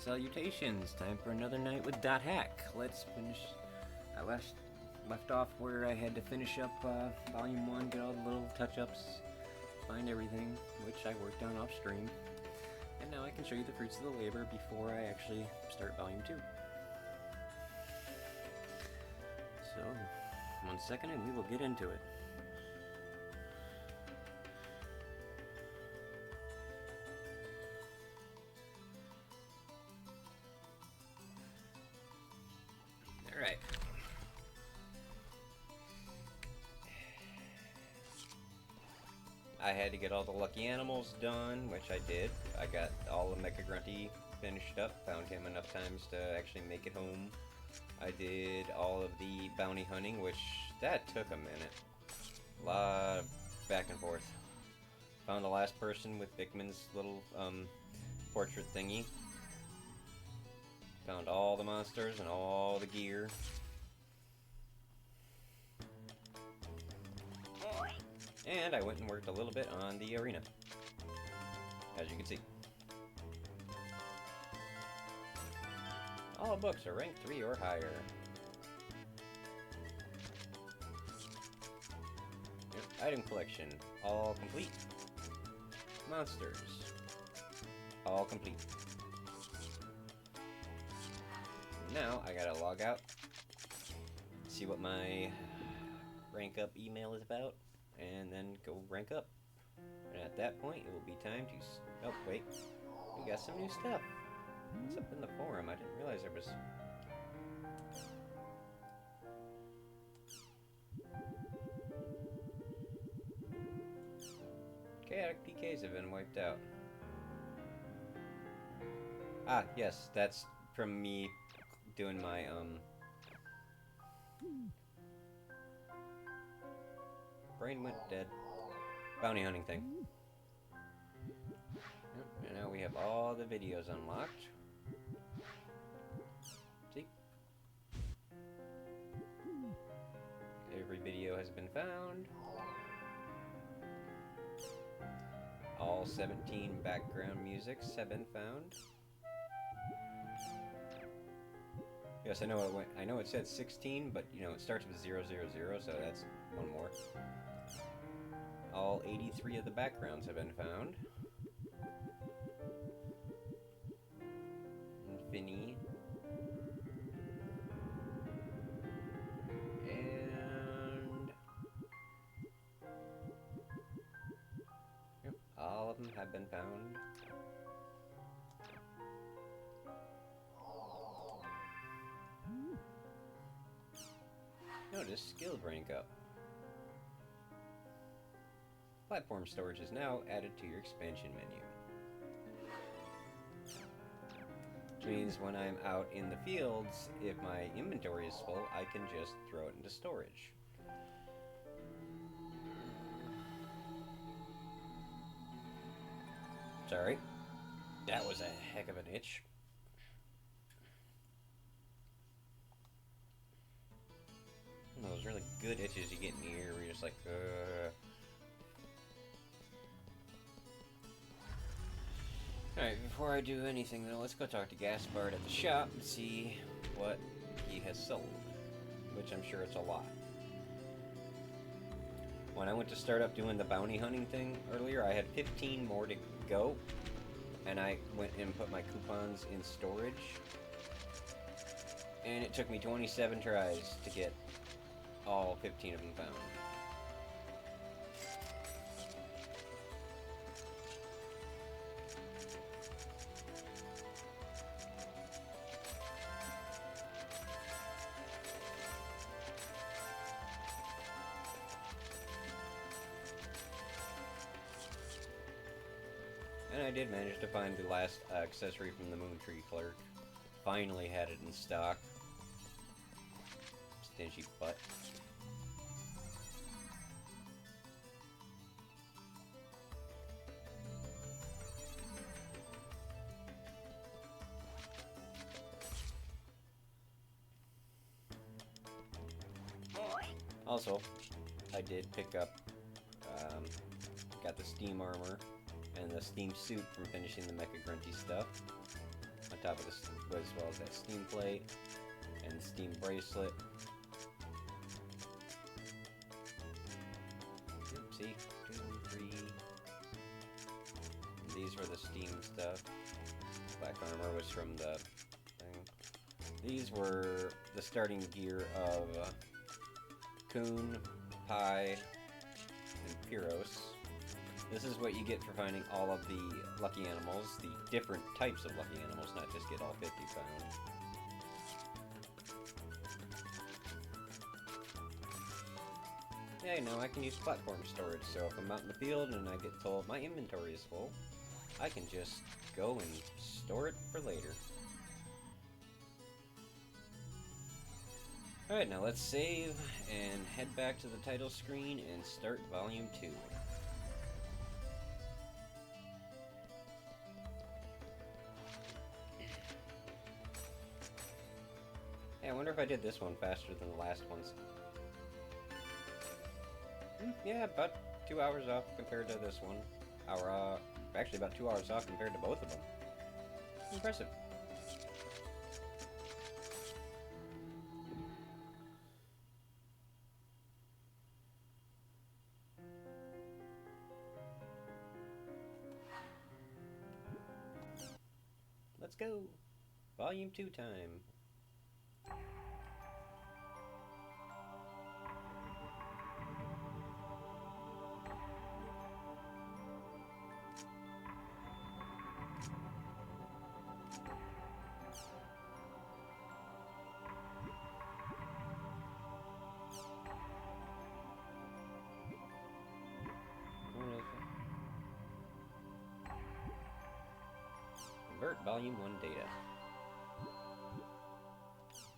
and salutations. Time for another night with Dot Hack. Let's finish. I left off where I had to finish up Volume 1, get all the little touch-ups, find everything, which I worked on off stream. And now I can show you the fruits of the labor before I actually start Volume 2. So, 1 second and we will get into it. Alright. I had to get all the lucky animals done, which I did. I got all of Mecha Grunty finished up, found him enough times to actually make it home. I did all of the bounty hunting, which that took a minute. A lot of back and forth. Found the last person with Bickman's little portrait thingy. Found all the monsters and all the gear. And I went and worked a little bit on the arena, as you can see. All books are ranked 3 or higher. Yep. Item collection, all complete. Monsters, all complete. Now I gotta log out, see what my rank up email is about, and then go rank up. And at that point, it will be time to... Oh, wait. We got some new stuff. What's up in the forum? I didn't realize there was... Chaotic PKs have been wiped out. Ah, yes, that's from me doing my, brain went dead. Bounty hunting thing. Yep, and now we have all the videos unlocked. See? Every video has been found. All 17 background musics have been found. Yes, I know it went. I know it said 16, but you know it starts with 000, so that's one more. All 83 of the backgrounds have been found. Infinity. And... Yep, all of them have been found. Notice skill rank up. Platform storage is now added to your expansion menu. Which means when I'm out in the fields, if my inventory is full, I can just throw it into storage. Sorry. That was a heck of an itch. Those really good itches you get in the ear where you're just like, Alright, before I do anything though, let's go talk to Gaspard at the shop and see what he has sold. Which I'm sure it's a lot. When I went to start up doing the bounty hunting thing earlier, I had 15 more to go. And I went and put my coupons in storage. And it took me 27 tries to get all 15 of them found. And I did manage to find the last accessory from the Moon Tree Clerk. Finally had it in stock. Stingy butt. Also, I did pick up, got the Steam Armor and the Steam Suit from finishing the Mecha Grunty stuff. On top of this, as well as that Steam plate and Steam bracelet. See, 2, 3. And these were the Steam stuff. Black armor was from the thing. These were the starting gear of Coon, Pi, and Pyros. This is what you get for finding all of the lucky animals, the different types of lucky animals, not just get all 50 found. Yeah, you know, I can use platform storage, so if I'm out in the field and I get told my inventory is full, I can just go and store it for later. Alright, now let's save and head back to the title screen and start Volume 2. Hey, I wonder if I did this one faster than the last ones. Yeah, about 2 hours off compared to this one. Actually about 2 hours off compared to both of them. Impressive. Let's go! Volume 2 time. Convert Volume 1 data.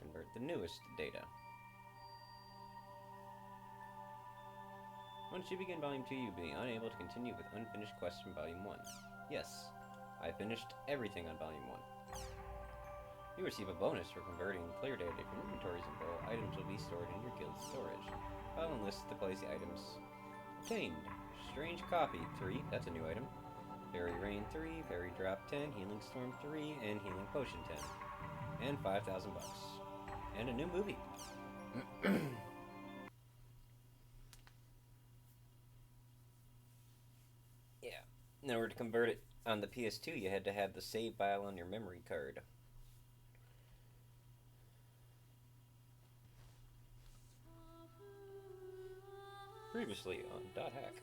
Convert the newest data. Once you begin Volume 2, you'll be unable to continue with unfinished quests from Volume 1. Yes, I finished everything on Volume 1. You receive a bonus for converting clear data from inventories and full. Items will be stored in your guild's storage. File and list to place the items. Obtained. Strange Coffee 3, that's a new item. Fairy Rain 3, Fairy Drop 10, Healing Storm 3, and Healing Potion 10. And 5,000 bucks. And a new movie. Yeah. In order to convert it on the PS2, you had to have the save file on your memory card. Previously on Dot Hack.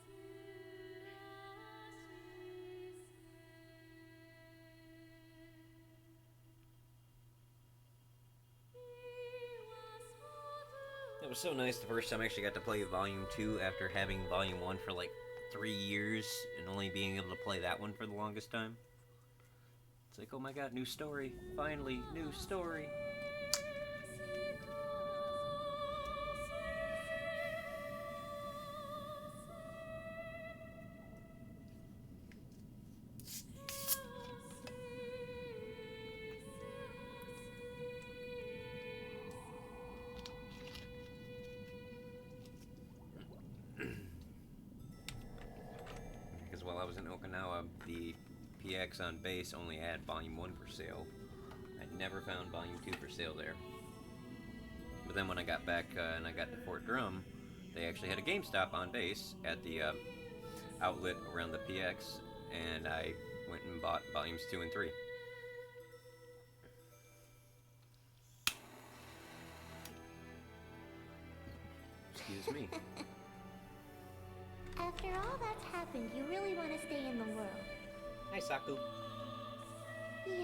It was so nice the first time I actually got to play Volume 2 after having Volume 1 for like 3 years and only being able to play that one for the longest time. It's like, oh my god, new story. Finally, new story. Because while I was in Okinawa, the PX on base only had Volume 1 for sale. I never found Volume 2 for sale there. But then when I got back and I got to Fort Drum, they actually had a GameStop on base at the outlet around the PX, and I went and bought Volumes 2 and 3. Excuse me. After all that's happened, you really want to stay in the world. Hi, Saku. Yeah.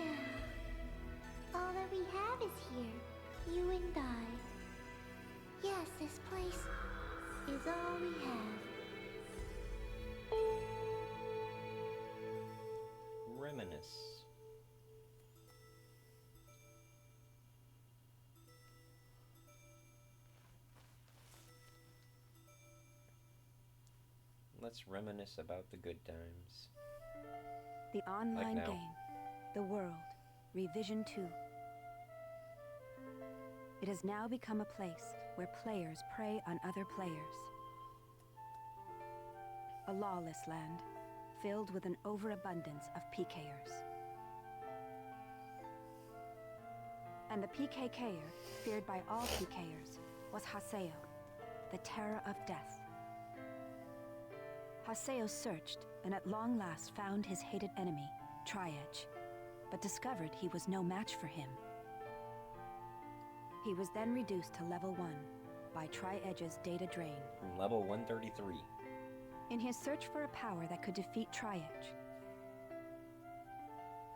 All that we have is here. You and I. Yes, this place is all we have. Reminisce. Let's reminisce about the good times. The online Like now. game, The World, Revision 2. It has now become a place where players prey on other players. A lawless land, filled with an overabundance of PKers. And the PKKer, feared by all PKers, was Haseo, the terror of death. Haseo searched, and at long last found his hated enemy, Tri-Edge, but discovered he was no match for him. He was then reduced to level 1 by Tri-Edge's data drain. From level 133. In his search for a power that could defeat Tri-Edge,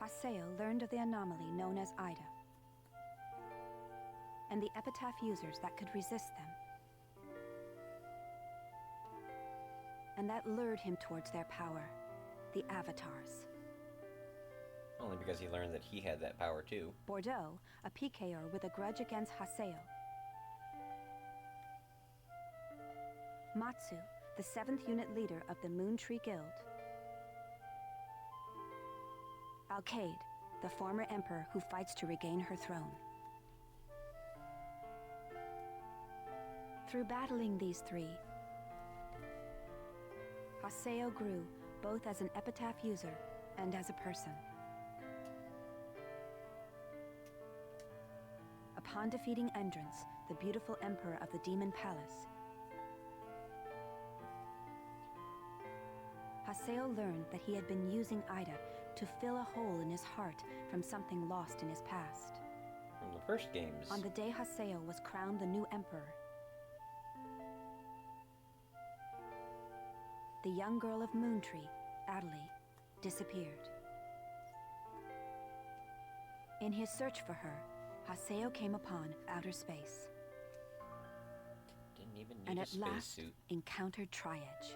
Haseo learned of the anomaly known as Ida, and the epitaph users that could resist them. And that lured him towards their power, the Avatars. Only because he learned that he had that power too. Bordeaux, a PKer with a grudge against Haseo. Matsu, the 7th unit leader of the Moon Tree Guild. Alkaid, the former emperor who fights to regain her throne. Through battling these three, Haseo grew both as an epitaph user and as a person. Upon defeating Endrance, the beautiful emperor of the Demon Palace, Haseo learned that he had been using Ida to fill a hole in his heart from something lost in his past. From the first games. On the day Haseo was crowned the new emperor, the young girl of Moontree, Adelie, disappeared. In his search for her, Haseo came upon outer space, Didn't even need and a at last spacesuit. encountered Tri-Edge.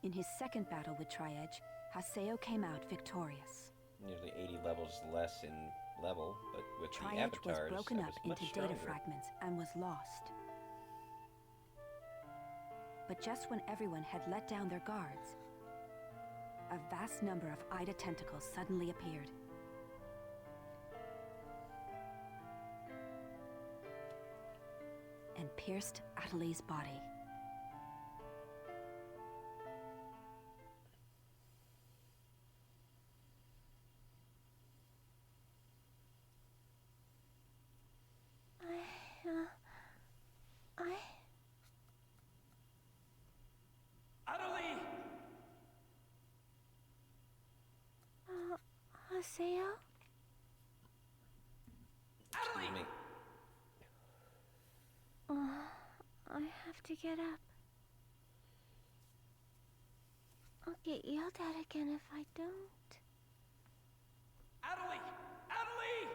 In his second battle with Tri-Edge, Haseo came out victorious. Nearly 80 levels less in level, but with the Tri-Edge was avatars, broken I up was into much data stronger. fragments and was lost. But just when everyone had let down their guards, a vast number of Ida tentacles suddenly appeared. And pierced Adelie's body. Adelie! Haseo? Excuse me. I have to get up. I'll get yelled at again if I don't. Adelie! Adelie!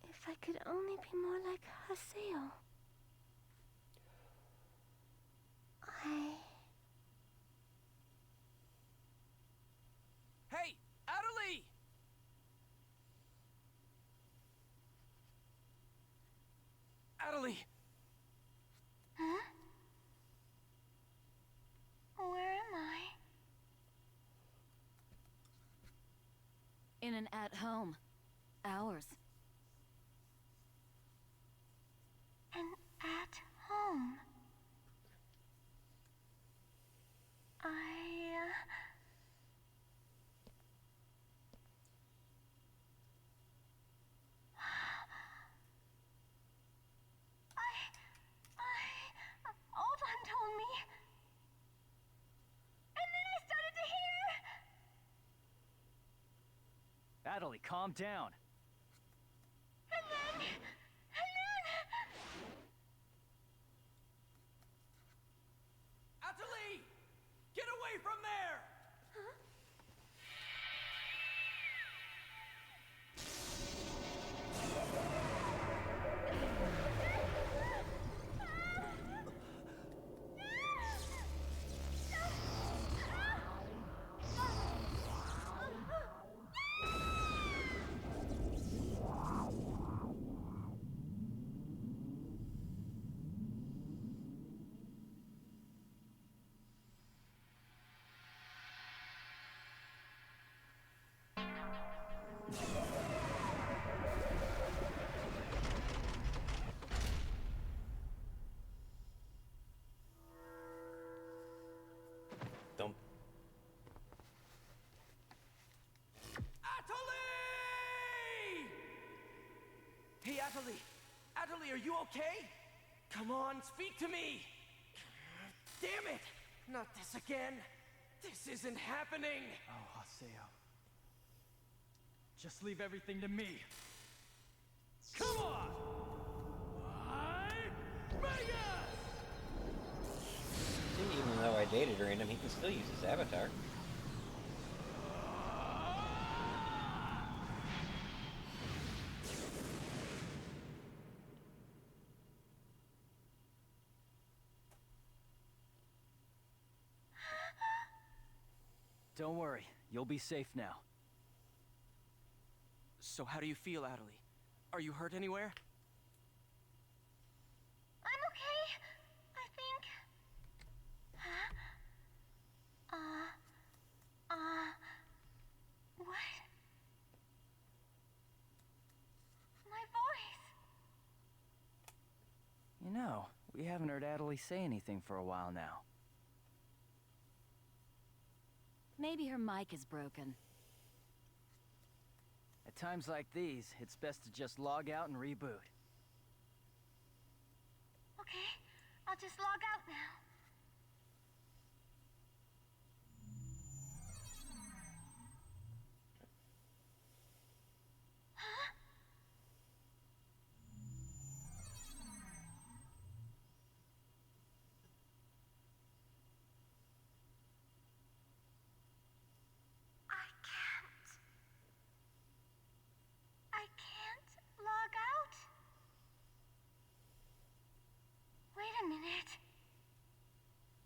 If I could only be more like Haseo. Hey! Adelie! Adelie! Huh? Where am I? In an at-home. Ours. And at home. Oban told me. And then I started to hear. Adelie, calm down. And then. Adelie! Get away from there! Adelie! Adelie, are you okay? Come on, speak to me! Damn it! Not this again! This isn't happening! Oh, Haseo. Just leave everything to me. Come on! Vegas! Even though I dated Random, he can still use his avatar. Don't worry, you'll be safe now. So how do you feel, Adelie? Are you hurt anywhere? I'm okay, I think. What? My voice. You know, we haven't heard Adelie say anything for a while now. Maybe her mic is broken. At times like these, it's best to just log out and reboot. Okay, I'll just log out now. I can't log out. Wait a minute.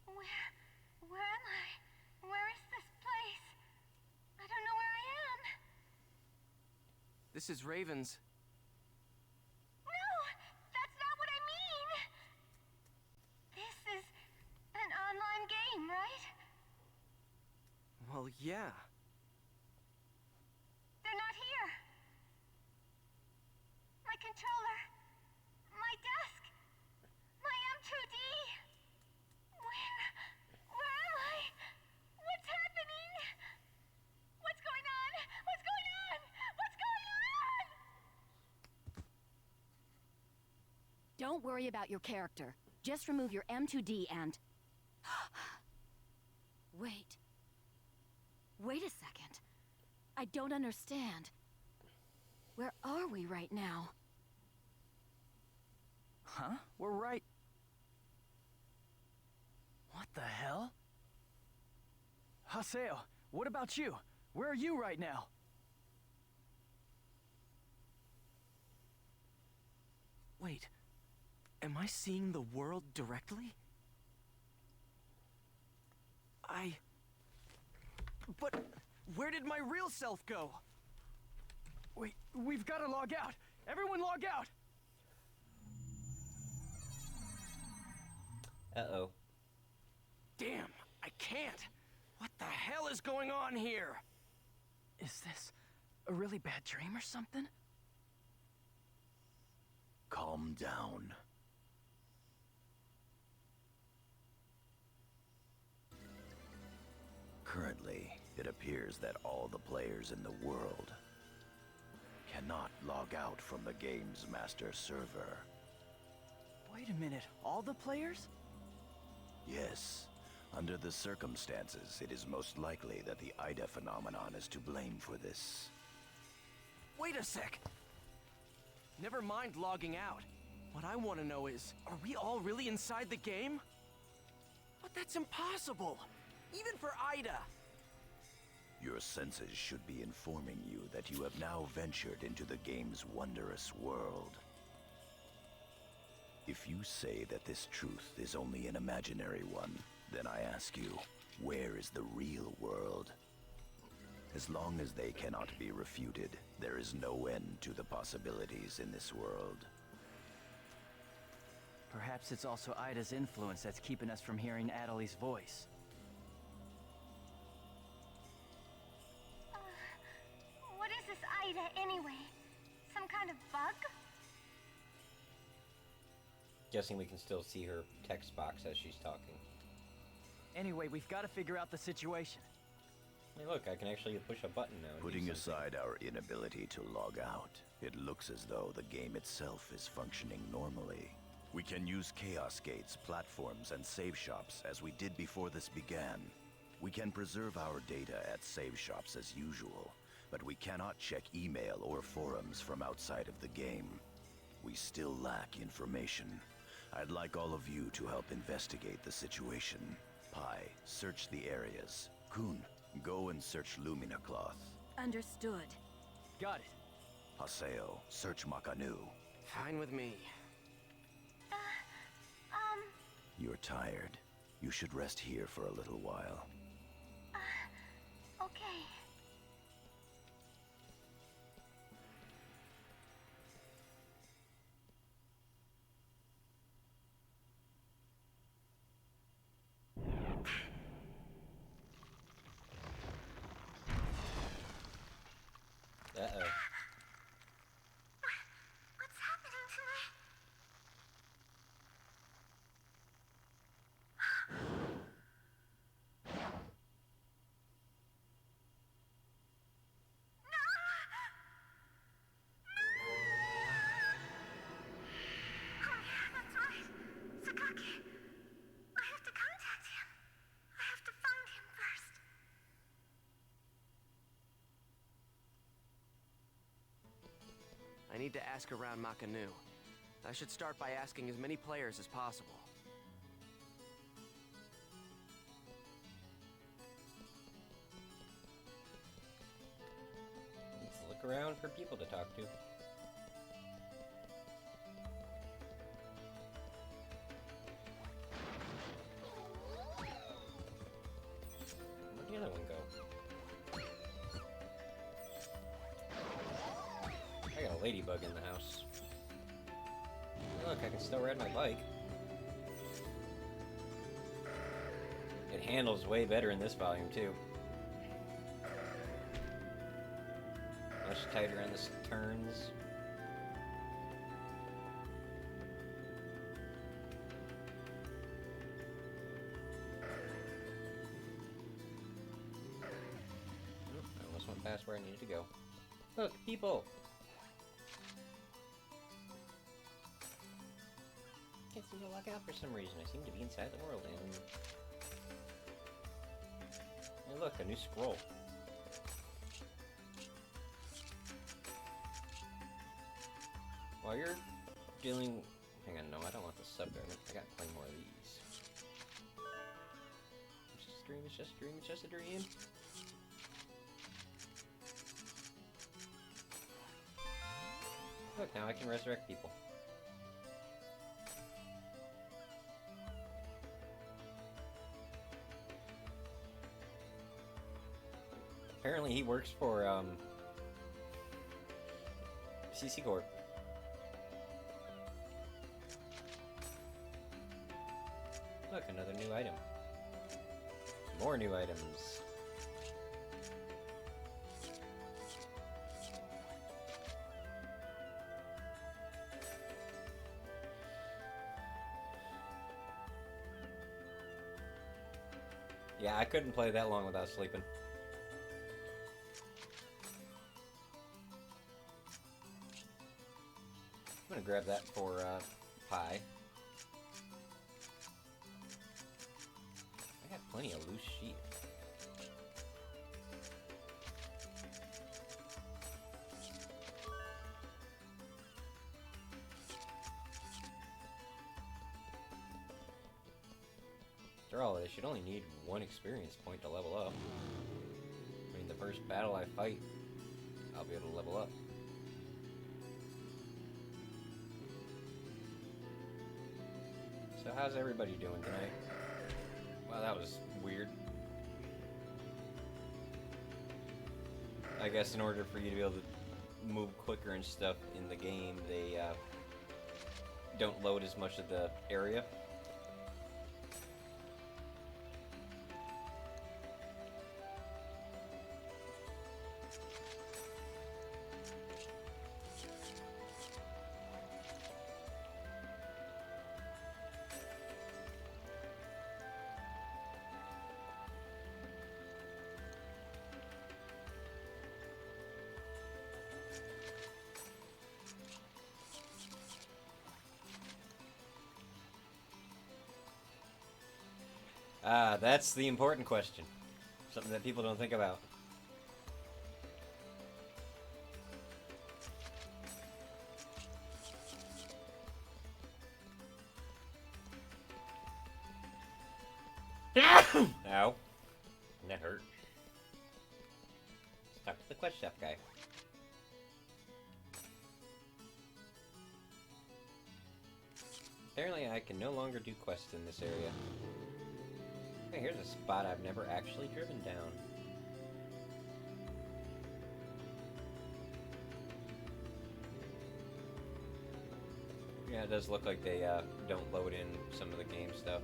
Where am I? Where is this place? I don't know where I am. This is Raven's. No, that's not what I mean. This is an online game, right? Well, yeah. They're not here. My controller. My desk. My M2D. Where am I? What's happening? What's going on? What's going on? What's going on? Don't worry about your character. Just remove your M2D and... Wait. Wait a second. I don't understand. Where are we right now? Huh? We're right... What the hell? Haseo, what about you? Where are you right now? Wait, am I seeing the world directly? But where did my real self go? Wait, we've got to log out! Everyone log out! Uh-oh. Damn, I can't! What the hell is going on here? Is this a really bad dream or something? Calm down. Currently, it appears that all the players in the world cannot log out from the game's master server. Wait a minute, all the players? Yes, under the circumstances, it is most likely that the Ida phenomenon is to blame for this. Wait a sec! Never mind logging out. What I want to know is, are we all really inside the game? But that's impossible! Even for Ida! Your senses should be informing you that you have now ventured into the game's wondrous world. If you say that this truth is only an imaginary one, then I ask you, where is the real world? As long as they cannot be refuted, there is no end to the possibilities in this world. Perhaps it's also Ida's influence that's keeping us from hearing Adelie's voice. What is this Ida anyway? Some kind of bug? Guessing we can still see her text box as she's talking. Anyway, we've got to figure out the situation. Hey, look, I can actually push a button now. And do Putting something. aside our inability to log out, It looks as though the game itself is functioning normally. We can use chaos gates, platforms, and save shops as we did before this began. We can preserve our data at save shops as usual, but we cannot check email or forums from outside of the game. We still lack information. I'd like all of you to help investigate the situation. Pi, search the areas. Kun, go and search Lumina Cloth. Understood. Got it. Haseo, search Makanu. Fine with me. You're tired. You should rest here for a little while. Okay. Uh-oh. What's happening to me? Oh yeah, that's right. Sakaki. I have to contact him. I have to find him first. I need to ask around Makanu. I should start by asking as many players as possible. Let's look around for people to talk to. Where'd the other one go? I got a ladybug in the house. Look, I can still ride my bike. It handles way better in this volume, too. Much tighter on the turns. Oop, I almost went past where I needed to go. Look, people! Can't seem to lock out for some reason. I seem to be inside the world, and... Hey, look, a new scroll. While you're dealing... Hang on, no, I don't want the subgarment. I got plenty more of these. It's just a dream, it's just a dream, it's just a dream. Look, now I can resurrect people. Apparently he works for, CC Corp. Look, another new item. More new items. Yeah, I couldn't play that long without sleeping. I'm gonna grab that for, Pi. I got plenty of loose sheep. After all this, you'd only need one experience point to level up. I mean, the first battle I fight, I'll be able to level up. So how's everybody doing tonight? Wow, that was weird. I guess in order for you to be able to move quicker and stuff in the game, they don't load as much of the area. Ah, that's the important question. Something that people don't think about. Ow. That hurt. Let's talk to the quest shop guy. Apparently I can no longer do quests in this area. Hey, here's a spot I've never actually driven down. Yeah, it does look like they don't load in some of the game stuff.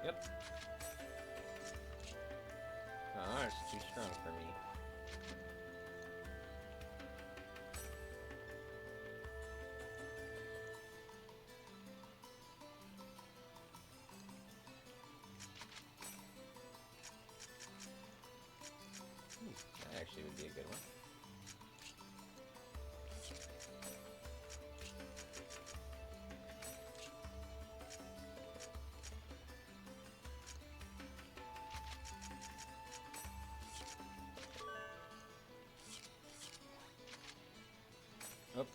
Yep. Oh, it's too strong for me. That actually would be a good one. Oh.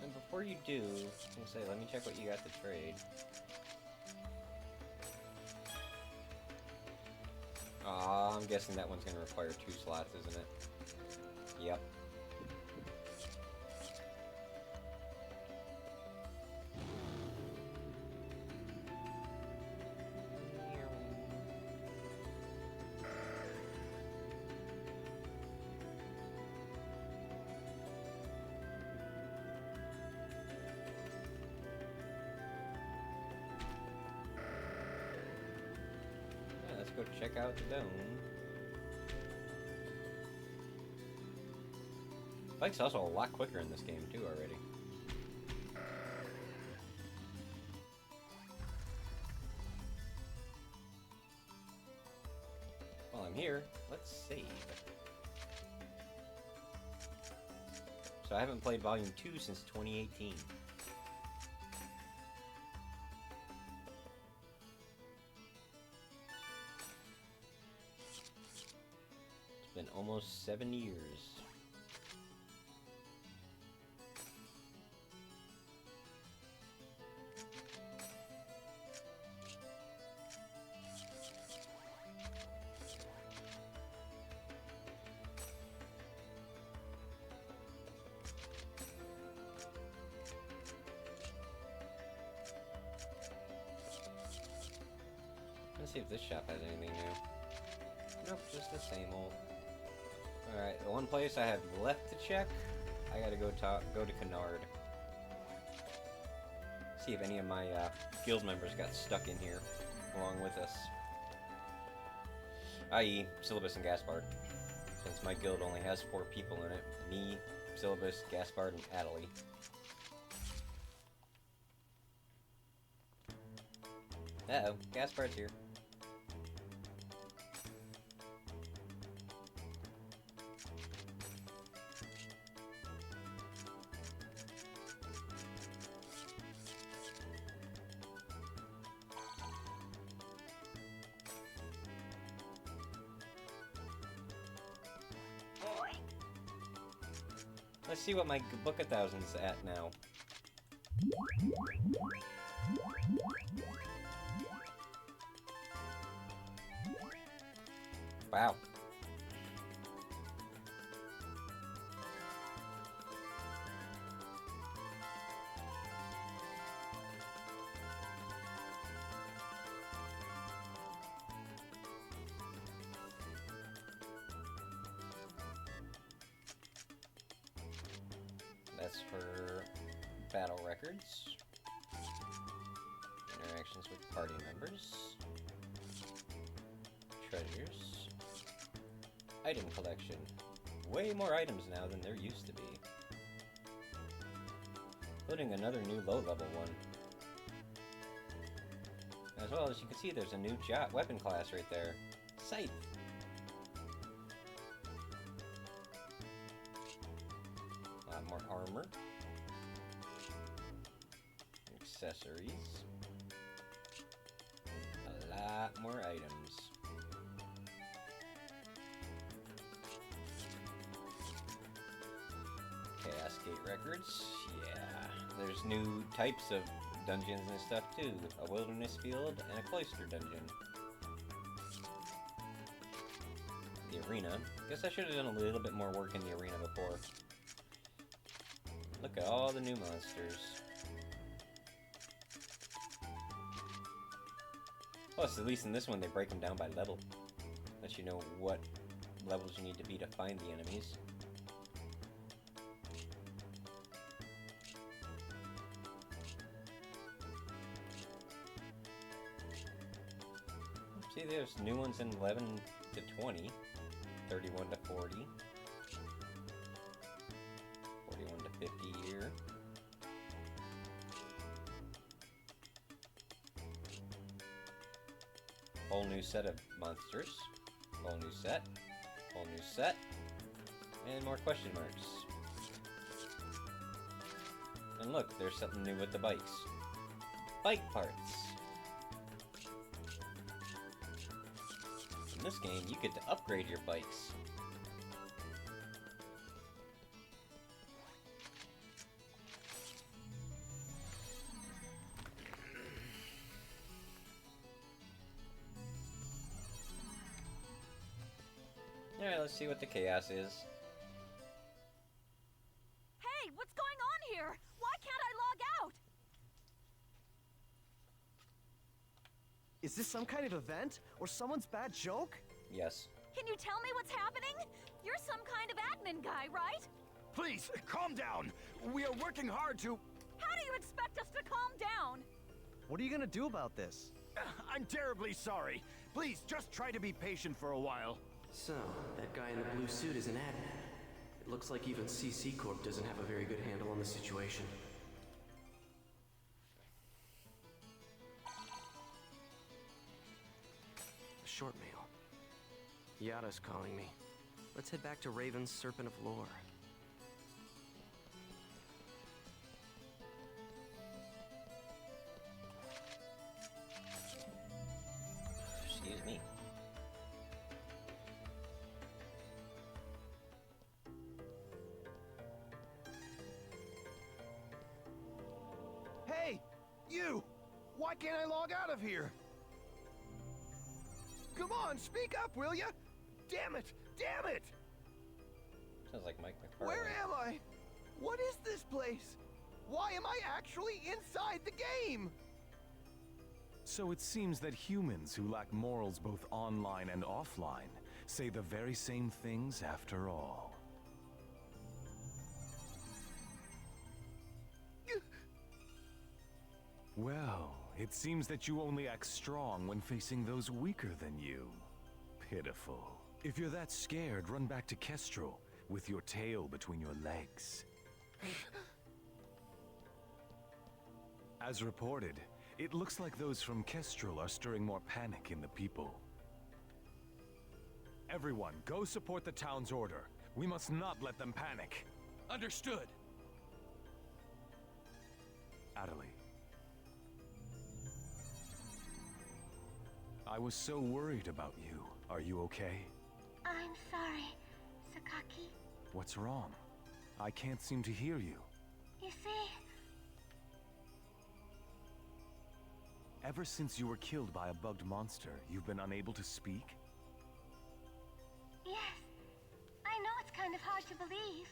And before you do, I was gonna say, let me check what you got to trade. Aw, I'm guessing that one's gonna require 2 slots, isn't it? Yep. Yeah, let's go check out the dome. Bike's also a lot quicker in this game too already. While I'm here, let's save. So I haven't played Volume 2 since 2018. It's been almost 7 years. Let's see if this shop has anything new. Nope, just the same old. Alright, the one place I have left to check, I gotta go to Canard. See if any of my guild members got stuck in here along with us. I.e., Syllabus and Gaspard. Since my guild only has 4 people in it. Me, Syllabus, Gaspard, and Adelie. Uh-oh, Gaspard's here. Let's see what my Book of Thousands at now. Wow. That's for battle records, interactions with party members, treasures, item collection, way more items now than there used to be. Including another new low-level one. As well as you can see, there's a new weapon class right there. Scythe. A lot more armor. Accessories. A lot more items. Chaos Gate records. Yeah. There's new types of dungeons and stuff too. A wilderness field and a cloister dungeon. The arena. Guess I should have done a little bit more work in the arena before. Look at all the new monsters. Plus, at least in this one, they break them down by level. Let you know what levels you need to be to find the enemies. See, there's new ones in 11 to 20, 31 to 40, 41 to 50 here. Whole new set of monsters, whole new set, and more question marks. And look, there's something new with the bikes. Bike parts. In this game, you get to upgrade your bikes. Alright, let's see what the chaos is. Hey, what's going on here? Why can't I log out? Is this some kind of event? Or someone's bad joke? Yes. Can you tell me what's happening? You're some kind of admin guy, right? Please, calm down. We are working hard to... How do you expect us to calm down? What are you gonna do about this? I'm terribly sorry. Please, just try to be patient for a while. So, that guy in the blue suit is an admin. It looks like even CC Corp doesn't have a very good handle on the situation. A short mail. Yada's calling me. Let's head back to Raven's Serpent of Lore. Excuse me. Hey! You! Why can't I log out of here? Come on, speak up, will ya? Damn it! Damn it! Sounds like Mike McFarlane. Where am I? What is this place? Why am I actually inside the game? So it seems that humans who lack morals both online and offline say the very same things after all. Well, it seems that you only act strong when facing those weaker than you. Pitiful. If you're that scared, run back to Kestrel with your tail between your legs. As reported, it looks like those from Kestrel are stirring more panic in the people. Everyone, go support the town's order. We must not let them panic. Understood. Adelie. I was so worried about you. Are you okay? I'm sorry, Sakaki. What's wrong? I can't seem to hear you. You see, Ever since you were killed by a bugged monster, you've been unable to speak? yes. I know it's kind of hard to believe.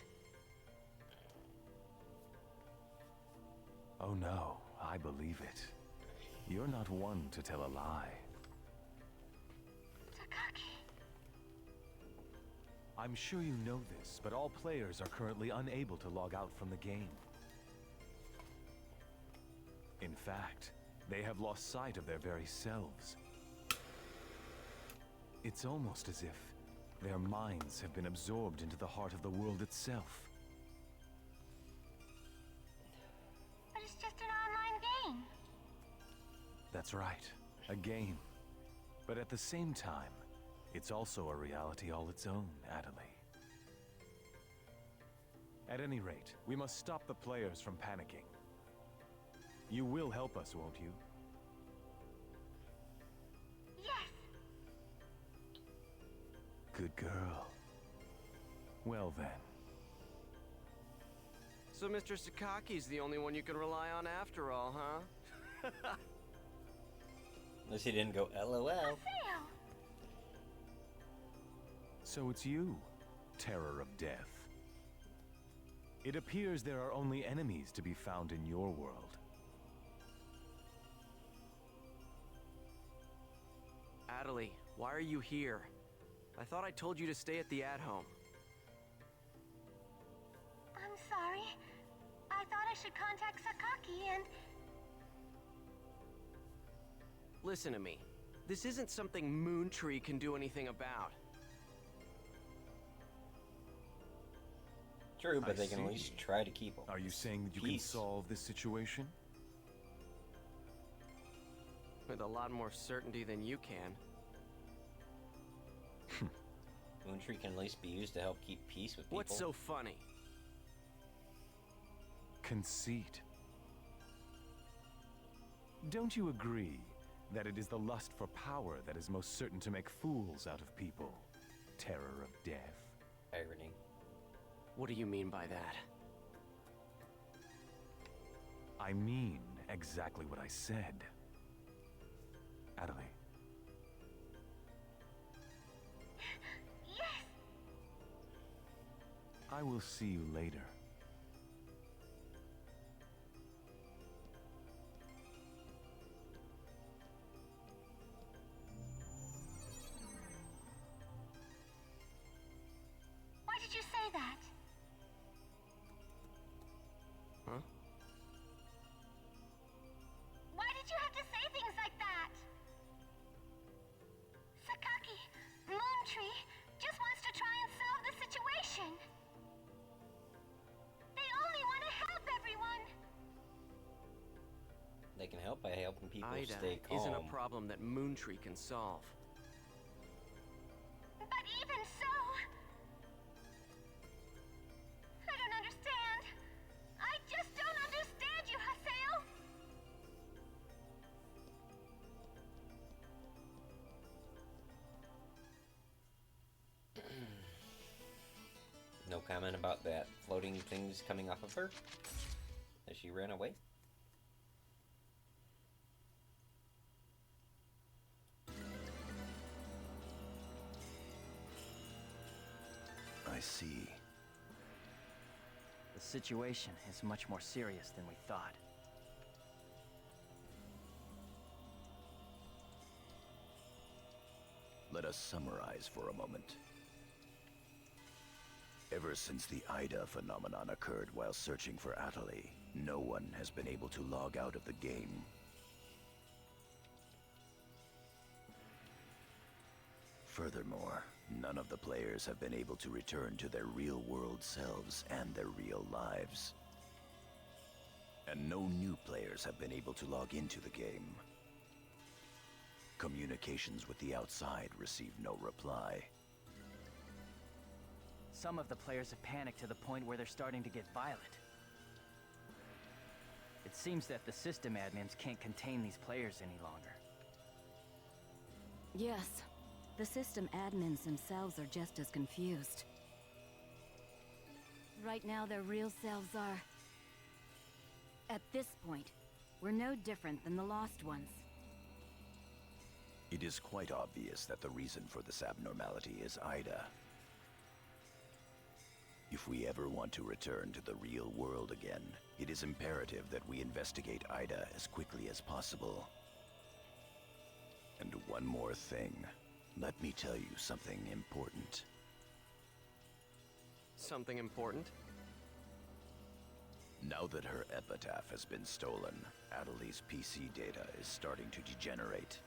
Oh no, I believe it. You're not one to tell a lie. Sakaki. I'm sure you know this, but all players are currently unable to log out from the game. In fact, they have lost sight of their very selves. It's almost as if Their minds have been absorbed into the heart of the world itself. But it's just an online game. That's right, a game. But at the same time, it's also a reality all its own, Adelie. At any rate, we must stop the players from panicking. You will help us, won't you? Yes. Good girl. Well then. So Mr. Sakaki's the only one you can rely on after all, huh? Unless he didn't go LOL. Haseo! So it's you, Terror of Death. It appears there are only enemies to be found in your world. Adelie, why are you here? I thought I told you to stay at the at-home. I'm sorry. I thought I should contact Sakaki and... Listen to me. This isn't something Moontree can do anything about. True, but I they can at see. least try to keep him. Are you saying that you can Peace. solve this situation? With a lot more certainty than you can. Moontree can at least be used to help keep peace with people. What's so funny? Conceit. Don't you agree that it is the lust for power that is most certain to make fools out of people? Terror of Death. Irony. What do you mean by that? I mean exactly what I said. Adelie. Yes! I will see you later. Why did you say that? Huh? Why did you have to say things like that? Sakaki, Moontree, just wants to try and solve the situation. They only want to help everyone. They can help by helping people Ida stay calm. isn't a problem that Moontree can solve. But even so... I don't understand. I just don't understand you, Haseo. No comment about that floating things coming off of her as she ran away. I see. The situation is much more serious than we thought. Let us summarize for a moment. Ever since the Ida phenomenon occurred while searching for Adelie, no one has been able to log out of the game. Furthermore, none of the players have been able to return to their real-world selves and their real lives. And no new players have been able to log into the game. Communications with the outside receive no reply. Some of the players have panicked to the point where they're starting to get violent. It seems that the system admins can't contain these players any longer. Yes, the system admins themselves are just as confused. Right now, their real selves are... At this point, we're no different than the Lost Ones. It is quite obvious that the reason for this abnormality is Ida. If we ever want to return to the real world again, it is imperative that we investigate Ida as quickly as possible. And one more thing. Let me tell you something important. Something important? Now that her epitaph has been stolen, Adelie's PC data is starting to degenerate.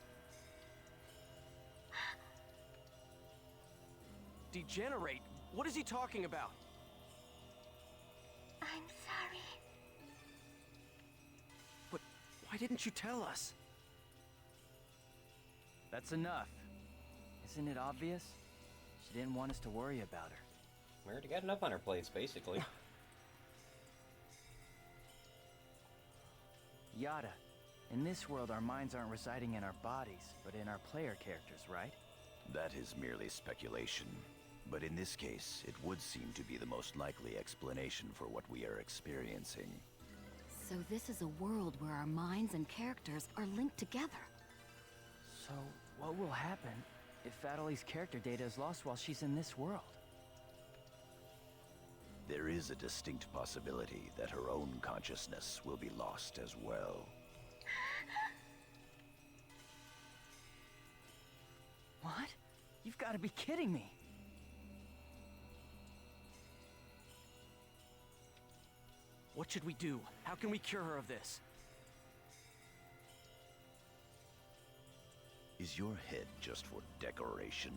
Degenerate? What is he talking about? I'm sorry. But why didn't you tell us? That's enough. Isn't it obvious? She didn't want us to worry about her. We already got enough on our plates, basically. Yada, in this world our minds aren't residing in our bodies, but in our player characters, right? That is merely speculation. But in this case, it would seem to be the most likely explanation for what we are experiencing. So this is a world where our minds and characters are linked together. So, what will happen if Adelie's character data is lost while she's in this world? There is a distinct possibility that her own consciousness will be lost as well. What? You've got to be kidding me! What should we do? How can we cure her of this? Is your head just for decoration?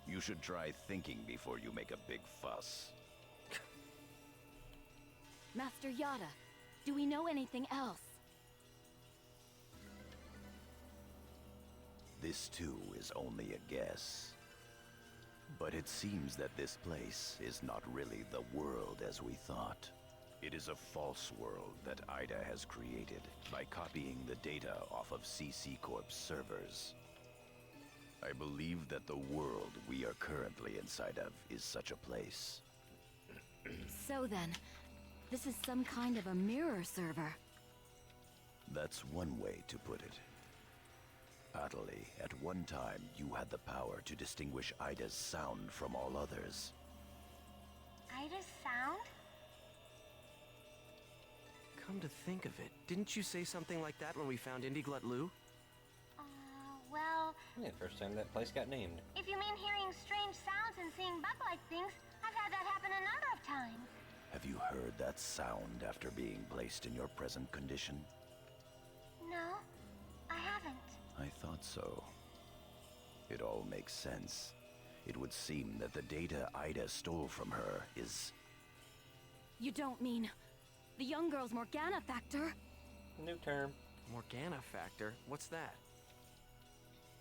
You should try thinking before you make a big fuss. Master Yada, do we know anything else? This too is only a guess. But it seems that this place is not really the world as we thought. It is a false world that Ida has created by copying the data off of CC Corp's servers. I believe that the world we are currently inside of is such a place. So then, this is some kind of a mirror server. That's one way to put it. Adelie, at one time you had the power to distinguish Ida's sound from all others. Ida's sound? Come to think of it, didn't you say something like that when we found Indiglut Lu? Well, Yeah, first time that place got named. if you mean hearing strange sounds and seeing bug-like things, I've had that happen a number of times. Have you heard that sound after being placed in your present condition? No, I haven't. I thought so. It all makes sense. It would seem that the data Ida stole from her is... You don't mean the young girl's Morgana factor? New term. Morgana factor? What's that?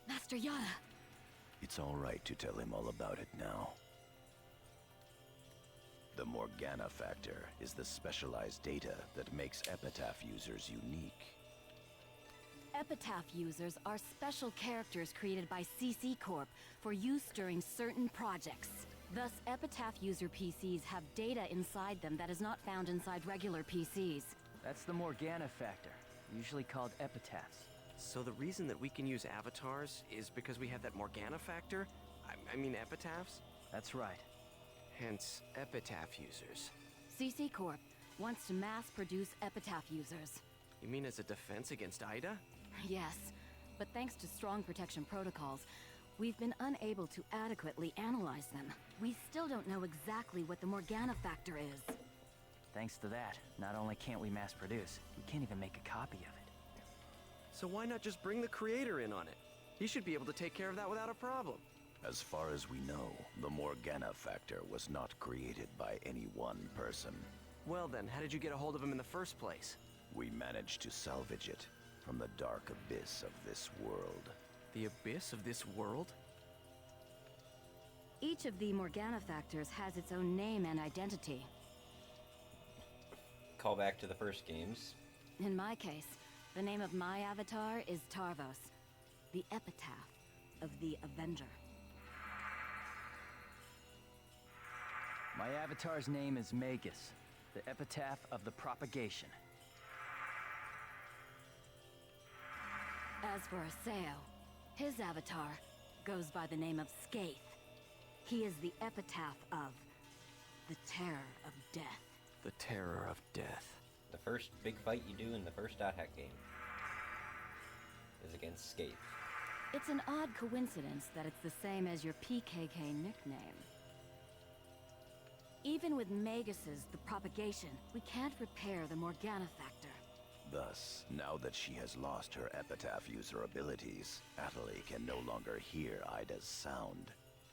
Master Yada, It's all right to tell him all about it now. The Morgana factor is the specialized data that makes Epitaph users unique. Epitaph users are special characters created by CC Corp for use during certain projects. Thus, Epitaph user PCs have data inside them that is not found inside regular PCs. That's the Morgana factor, usually called epitaphs. So the reason that we can use avatars is because we have that Morgana factor? I mean epitaphs? That's right. Hence, epitaph users. CC Corp wants to mass-produce Epitaph users. You mean as a defense against Ida? Yes, but thanks to strong protection protocols, we've been unable to adequately analyze them. We still don't know exactly what the Morgana factor is. Thanks to that, not only can't we mass produce, we can't even make a copy of it. So why not just bring the creator in on it? He should be able to take care of that without a problem. As far as we know, the Morgana factor was not created by any one person. Well then, how did you get a hold of him in the first place? We managed to salvage it from the dark abyss of this world. The abyss of this world? Each of the Morgana factors has its own name and identity. Call back to the first games. In my case, the name of my avatar is Tarvos, the epitaph of the Avenger. My avatar's name is Magus, the epitaph of the propagation. As for Aseo, his avatar goes by the name of Skaith. He is the epitaph of the terror of death. The terror of death. The first big fight you do in the first Dot Hack game is against Skaith. It's an odd coincidence that it's the same as your PKK nickname. Even with Magus's The Propagation, we can't repair the Morgana factor. Thus, now that she has lost her epitaph user abilities, Adelie can no longer hear Ida's sound.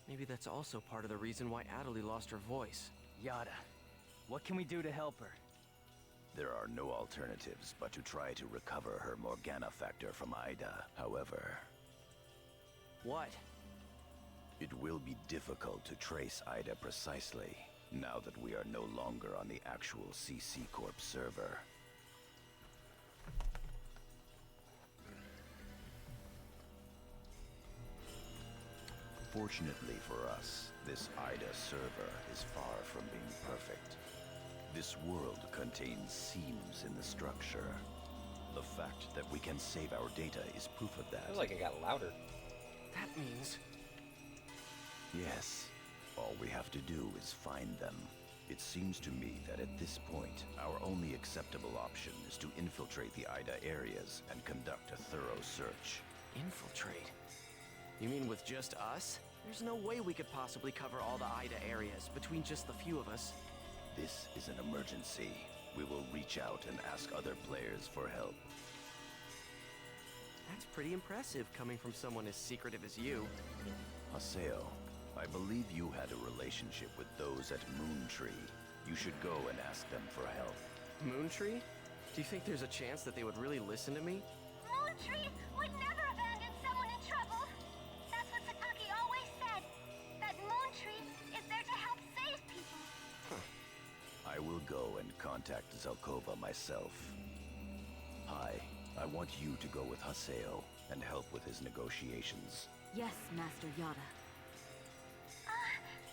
Maybe that's also part of the reason why Adelie lost her voice. Yada, what can we do to help her? There are no alternatives but to try to recover her Morgana factor from Ida. However, What? it will be difficult to trace Ida precisely, now that we are no longer on the actual CC Corp server. Fortunately for us, this Ida server is far from being perfect. This world contains seams in the structure. The fact that we can save our data is proof of I that. feel like it got louder. That means... Yes. All we have to do is find them. It seems to me that at this point, our only acceptable option is to infiltrate the Ida areas and conduct a thorough search. infiltrate? You mean with just us? There's no way we could possibly cover all the Ida areas between just the few of us. This is an emergency. We will reach out and ask other players for help. That's pretty impressive coming from someone as secretive as you. Haseo, I believe you had a relationship with those at Moontree. You should go and ask them for help. Moontree? Do you think there's a chance that they would really listen to me? Moontree would never abandon someone in trouble. That's what Sakaki always said. That Moontree is there to help save people. I will go and contact Zelkova myself. Hi, I want you to go with Haseo and help with his negotiations. Yes, Master Yada.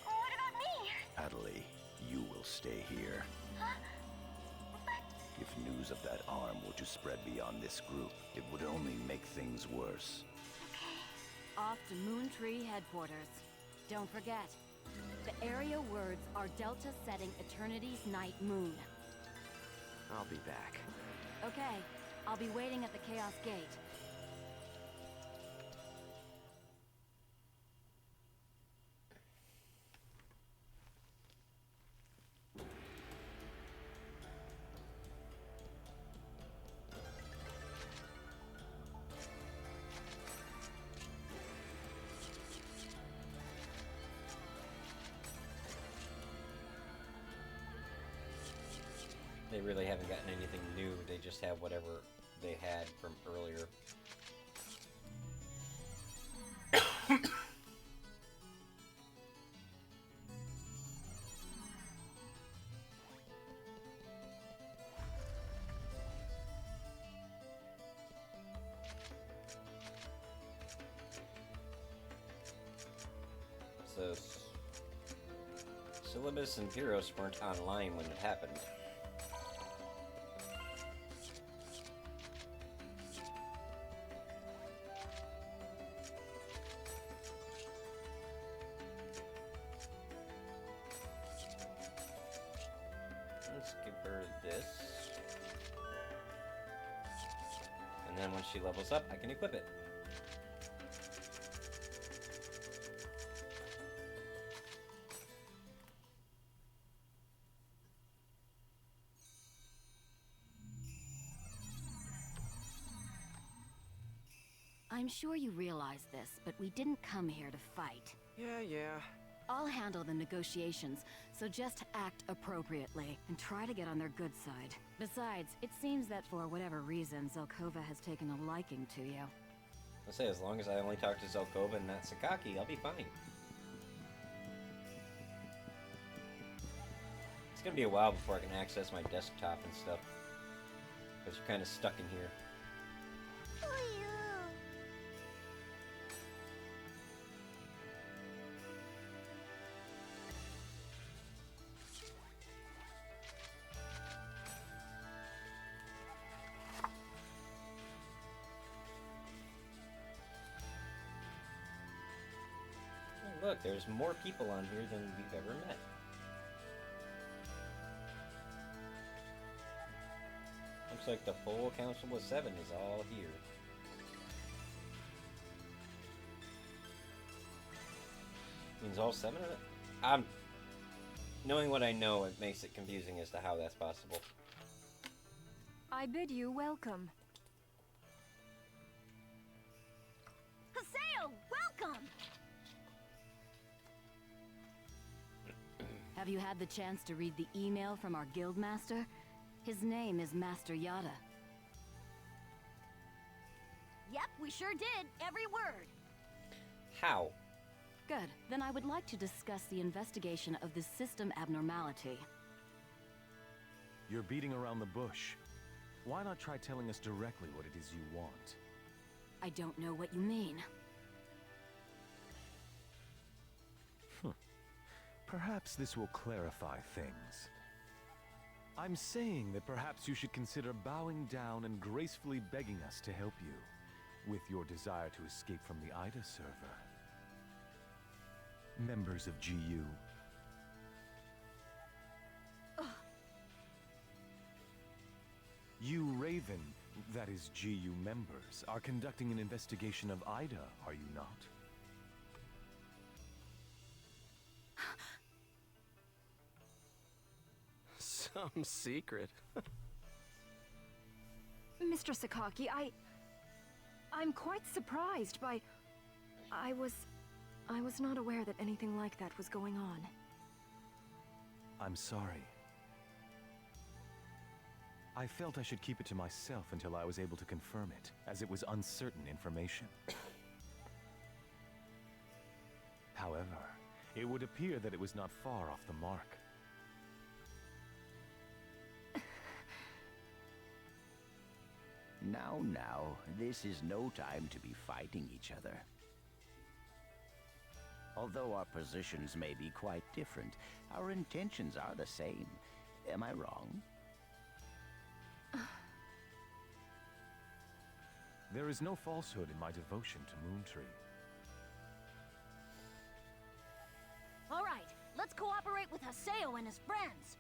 What about me? Adelie, you will stay here. Huh? But If news of that arm were to spread beyond this group, it would only make things worse. Off to Moontree headquarters. Don't forget, the area words are Delta setting Eternity's Night Moon. I'll be back. Okay, I'll be waiting at the Chaos Gate. They really haven't gotten anything new. They just have whatever they had from earlier. So, Syllabus and Pyros weren't online when it happened. Let's give her this. And then once she levels up, I can equip it. I'm sure you realize this, but we didn't come here to fight. Yeah. I'll handle the negotiations, so just act appropriately and try to get on their good side. Besides, it seems that for whatever reason, Zelkova has taken a liking to you. I'll say, as long as I only talk to Zelkova and not Sakaki, I'll be fine. It's gonna be a while before I can access my desktop and stuff. Because you're kind of stuck in here. Oh, look, there's more people on here than we've ever met. Looks like the full Council of 7 is all here. Means all 7 of it? Knowing what I know, it makes it confusing as to how that's possible. I bid you welcome. Haseo, welcome! Have you had the chance to read the email from our guildmaster? His name is Master Yada. Yep, we sure did. Every word. How? Good. Then I would like to discuss the investigation of this system abnormality. You're beating around the bush. Why not try telling us directly what it is you want? I don't know what you mean. Perhaps this will clarify things. I'm saying that perhaps you should consider bowing down and gracefully begging us to help you with your desire to escape from the Ida server. Members of GU. You Raven, that is GU members, are conducting an investigation of Ida, are you not? Some secret. Mr. Sakaki, I'm quite surprised by... I was not aware that anything like that was going on. I'm sorry. I felt I should keep it to myself until I was able to confirm it, as it was uncertain information. However, it would appear that it was not far off the mark. Now, this is no time to be fighting each other. Although our positions may be quite different, our intentions are the same. Am I wrong? There is no falsehood in my devotion to Moontree. All right, let's cooperate with Haseo and his friends.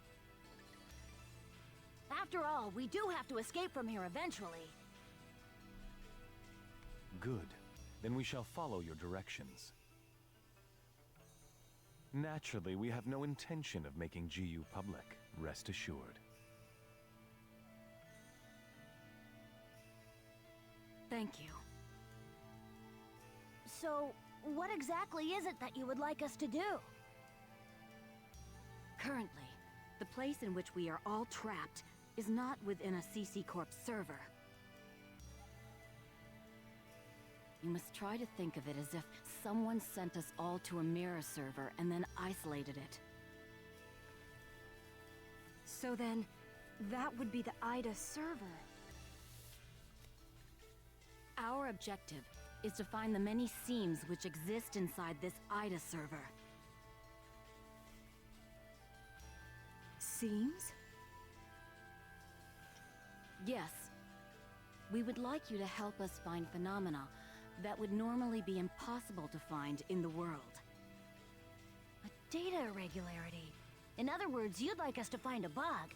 After all, we do have to escape from here eventually. Good. Then we shall follow your directions. Naturally, we have no intention of making GU public. Rest assured. Thank you. So, what exactly is it that you would like us to do? Currently, the place in which we are all trapped is not within a CC Corp server. You must try to think of it as if someone sent us all to a mirror server and then isolated it. So then, that would be the Ida server. Our objective is to find the many seams which exist inside this Ida server. Seems? Yes. We would like you to help us find phenomena that would normally be impossible to find in the world. A data irregularity. In other words, you'd like us to find a bug.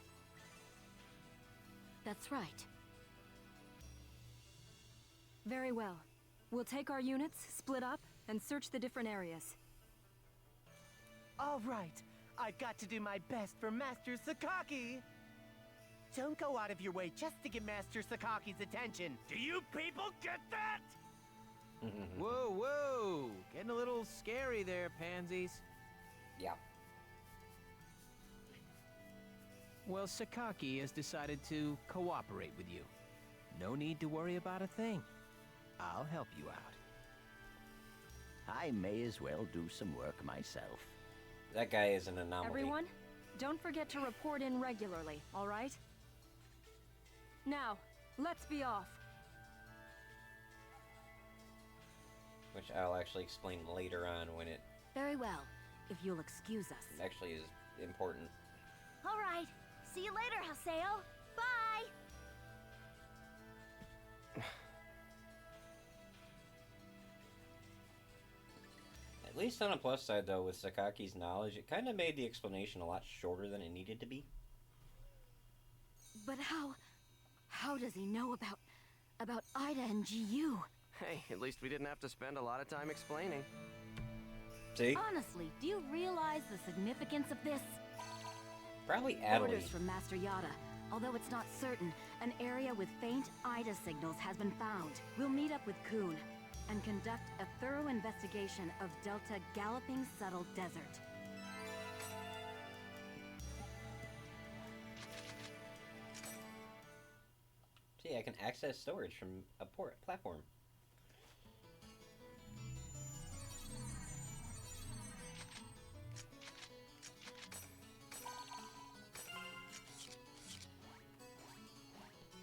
That's right. Very well. We'll take our units, split up, and search the different areas. All right. I've got to do my best for Master Sakaki. Don't go out of your way just to get Master Sakaki's attention. Do you people get that? Whoa, whoa! Getting a little scary there, pansies. Yeah. Well, Sakaki has decided to cooperate with you. No need to worry about a thing. I'll help you out. I may as well do some work myself. That guy is an anomaly. Everyone, don't forget to report in regularly, all right? Now, let's be off. Which I'll actually explain later on when it Very well, if you'll excuse us. actually is important. All right. See you later, Haseo. Bye! At least on a plus side, though, with Sakaki's knowledge, it kind of made the explanation a lot shorter than it needed to be. But how does he know about Ida and GU? Hey, at least we didn't have to spend a lot of time explaining. See? Honestly, do you realize the significance of this? Probably Adelaide. Orders from Master Yada. Although it's not certain, an area with faint Ida signals has been found. We'll meet up with Kuhn and conduct a thorough investigation of Delta Galloping Settled Desert. See, I can access storage from a platform.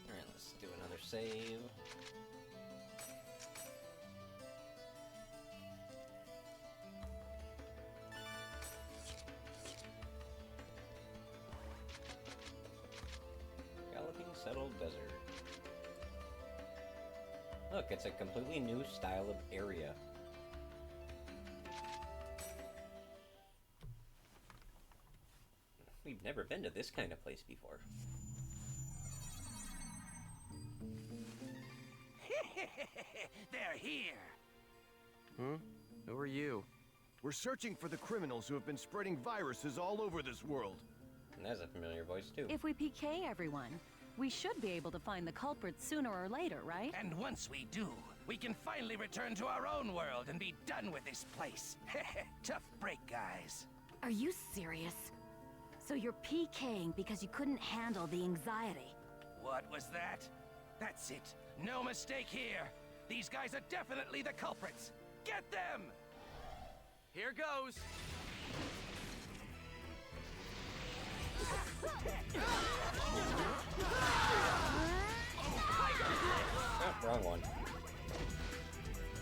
Alright, let's do another save. Galloping Settled Desert. Look, it's a completely new style of area. We've never been to this kind of place before. They're here! Hmm? Who are you? We're searching for the criminals who have been spreading viruses all over this world. And that's a familiar voice, too. If we PK everyone, we should be able to find the culprits sooner or later, right? And once we do, we can finally return to our own world and be done with this place. Tough break, guys. Are you serious? So you're PKing because you couldn't handle the anxiety? What was that? That's it. No mistake here. These guys are definitely the culprits. Get them! Here goes. Oh, wrong one.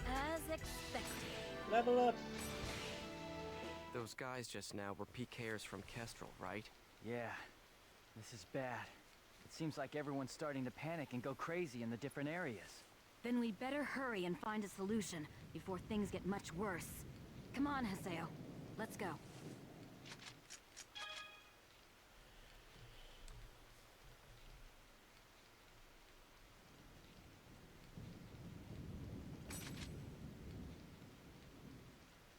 As expected. Level up! Those guys just now were PKers from Kestrel, right? Yeah, this is bad. It seems like everyone's starting to panic and go crazy in the different areas. Then we better hurry and find a solution before things get much worse. Come on, Haseo. Let's go.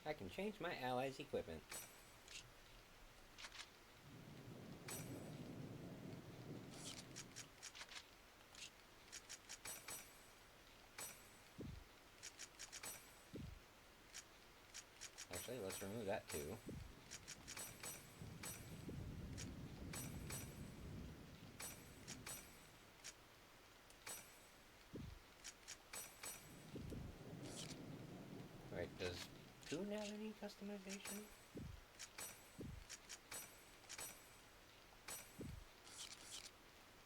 I can change my allies' equipment. Actually, let's remove that too. Alright, does Toon have any customization?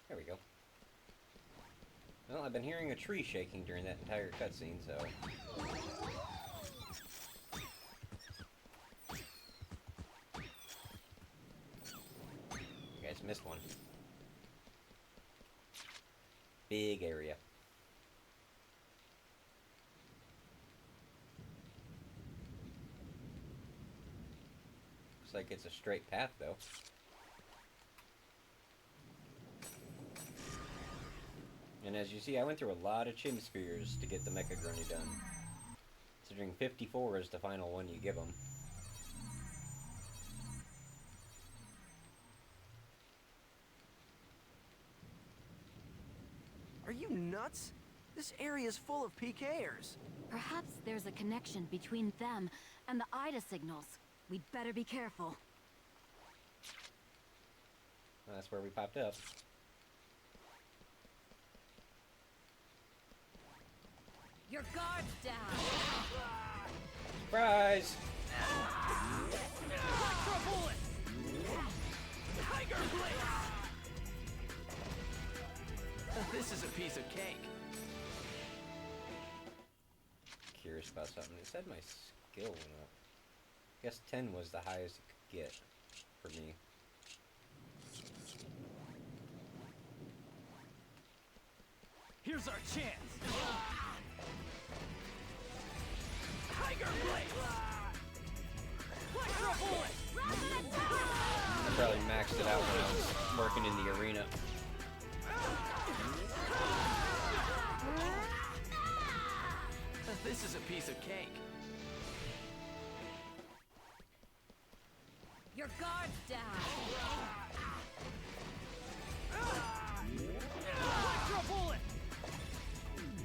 There we go. Well, I've been hearing a tree shaking during that entire cutscene, so... You guys missed one. Big area. Looks like it's a straight path, though. And as you see, I went through a lot of Chim Spheres to get the Mecha Grunny done. Considering 54 is the final one you give them. Are you nuts? This area is full of PKers. Perhaps there's a connection between them and the IDA signals. We'd better be careful. Well, that's where we popped up. Your guard's down! Surprise! Electro bullet! Tiger blade! This is a piece of cake. Curious about something. It said my skill went up. I guess 10 was the highest it could get for me. Here's our chance! Tiger blade! Electro bullet! I probably maxed it out when I was working in the arena. This is a piece of cake. Your guard's down! Electro bullet!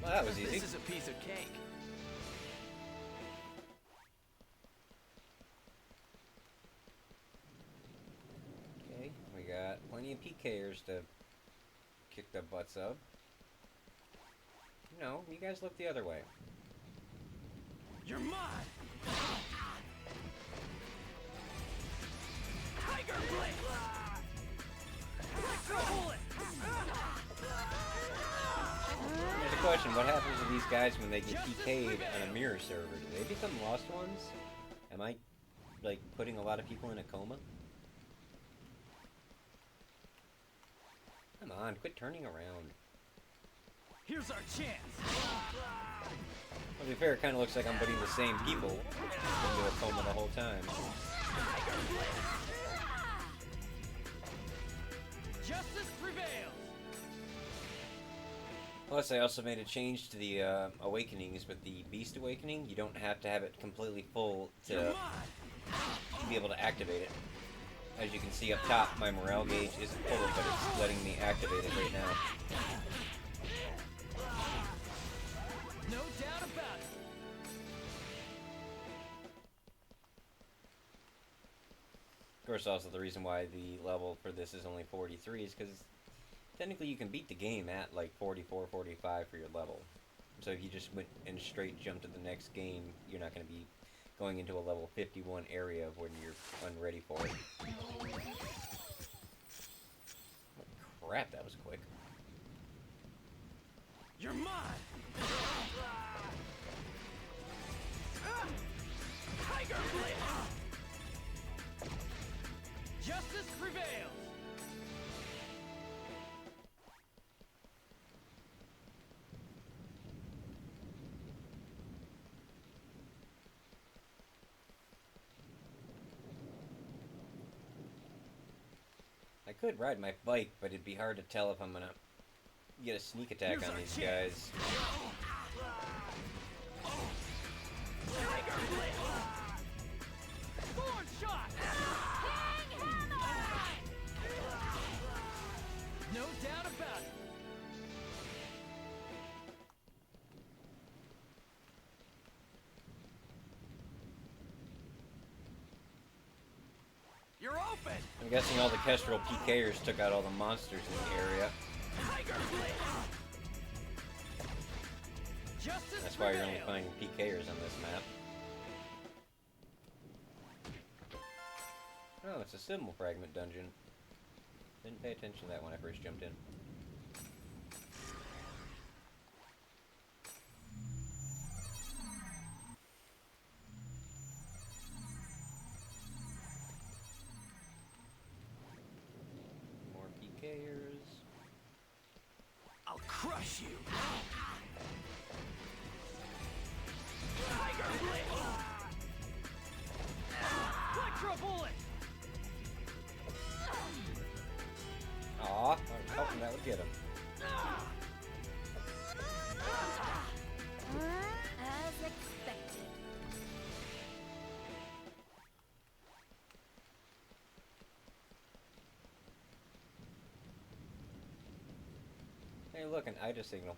Well, that was easy. This is a piece of cake. Okay, we got plenty of PKers to kick the butts of. No, you guys look the other way. You're mine! Tiger Blade! Electro Bullet! There's a question, what happens to these guys when they get PK'd on a mirror server? Do they become lost ones? Am I, like, putting a lot of people in a coma? Come on, quit turning around. Here's our chance! Well, to be fair, it kind of looks like I'm putting the same people into a coma the whole time. Justice prevails! Plus, I also made a change to the Awakenings with the Beast Awakening. You don't have to have it completely full to be able to activate it. As you can see up top, my morale gauge isn't full, but it's letting me activate it right now. No doubt about it. Of course, also the reason why the level for this is only 43 is because technically you can beat the game at like 44, 45 for your level. So if you just went and straight jumped to the next game, you're not going to be going into a level 51 area when you're unready for it. Oh, crap, that was quick. You're mine! Tiger Blade! Justice prevails! I could ride my bike, but it'd be hard to tell if I'm gonna get a sneak attack on these guys. Tiger Blade! Thorn shot! No doubt about it. You're open. I'm guessing all the Kestrel PKers took out all the monsters in the area. Tiger Blade! Justice That's why you're only prevails. finding PKers on this map. Oh, it's a symbol fragment dungeon. Didn't pay attention to that when I first jumped in. More PKers. I'll crush you. Tiger Blade! Electro Bullet! Aw, I was hoping that would get him. As expected. Hey, look, an Ida signal.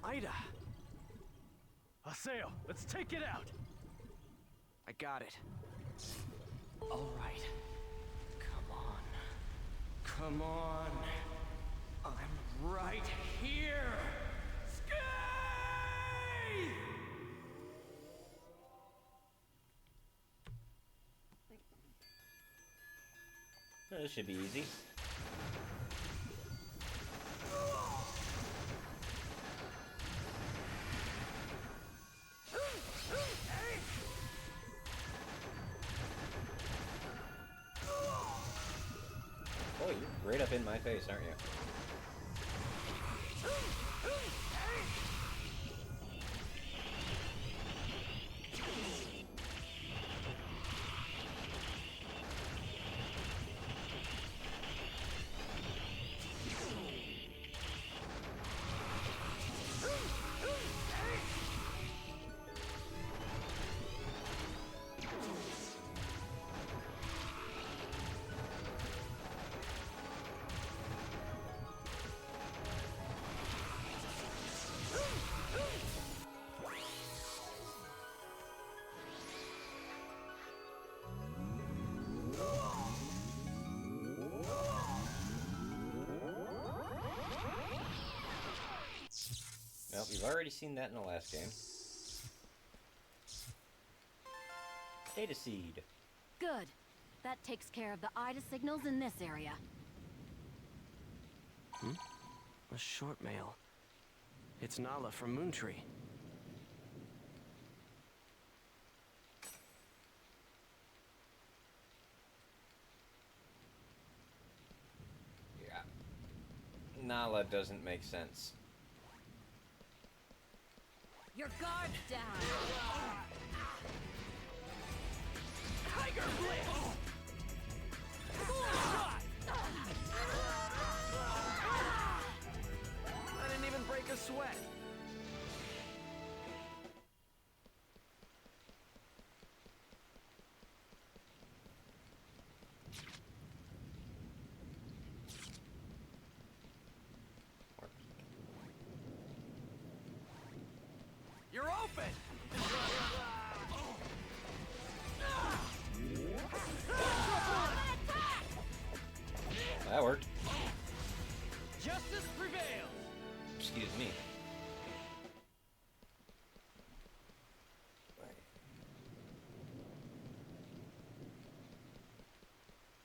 Ida! Haseo, let's take it out! I got it. All right. Come on. Come on. I'm right here! Skye! Oh, this should be easy. Oh, you're right up in my face, aren't you? We've already seen that in the last game. Data seed. Good. That takes care of the IDA signals in this area. A short mail. It's Nala from Moontree. Yeah. Nala doesn't make sense. Your guard's down. Tiger Blitz! I didn't even break a sweat. You're open! That worked. Justice prevails! Excuse me.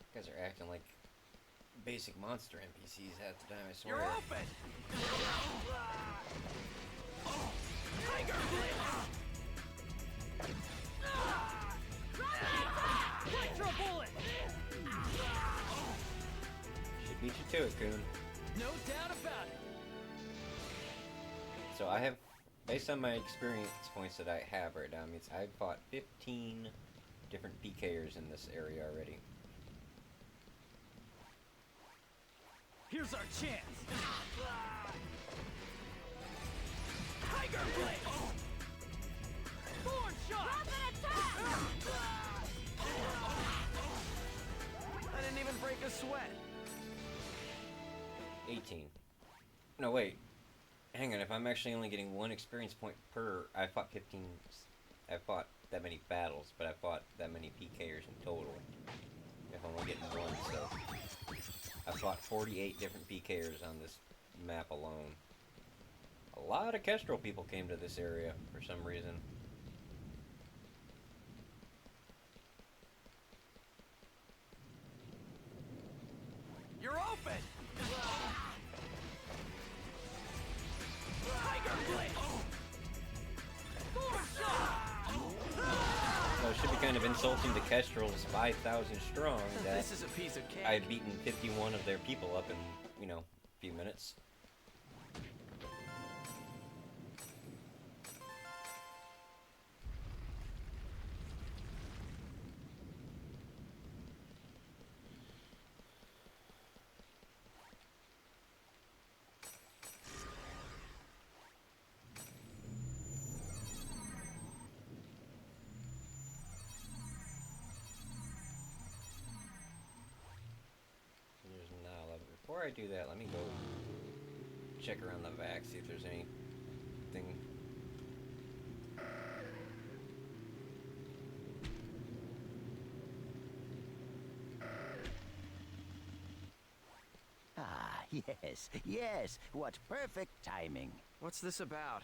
You guys are acting like basic monster NPCs half the time, I swear. You're open! Tiger Blitz! Electro bullet! Should beat you to it, Coon. No doubt about it. So I have, based on my experience points that I have right now, means I've fought 15 different PKers in this area already. Here's our chance. Tiger Blitz! Thorn shot! I didn't even break a sweat. 18. No, wait. Hang on, if I'm actually only getting 1 experience point per... I fought 15... I fought that many battles, but I fought that many PKers in total. If I'm only getting 1, so... I fought 48 different PKers on this map alone. A lot of Kestrel people came to this area for some reason. You're open! Tiger Blitz! Thorn shot! So it should be kind of insulting to Kestrel's 5,000 strong that This is a piece of cake. I've beaten 51 of their people up in, you know, a few minutes. There's Nala. Before I do that, let me go check around the back, see if there's anything. Ah, yes, what perfect timing. What's this about?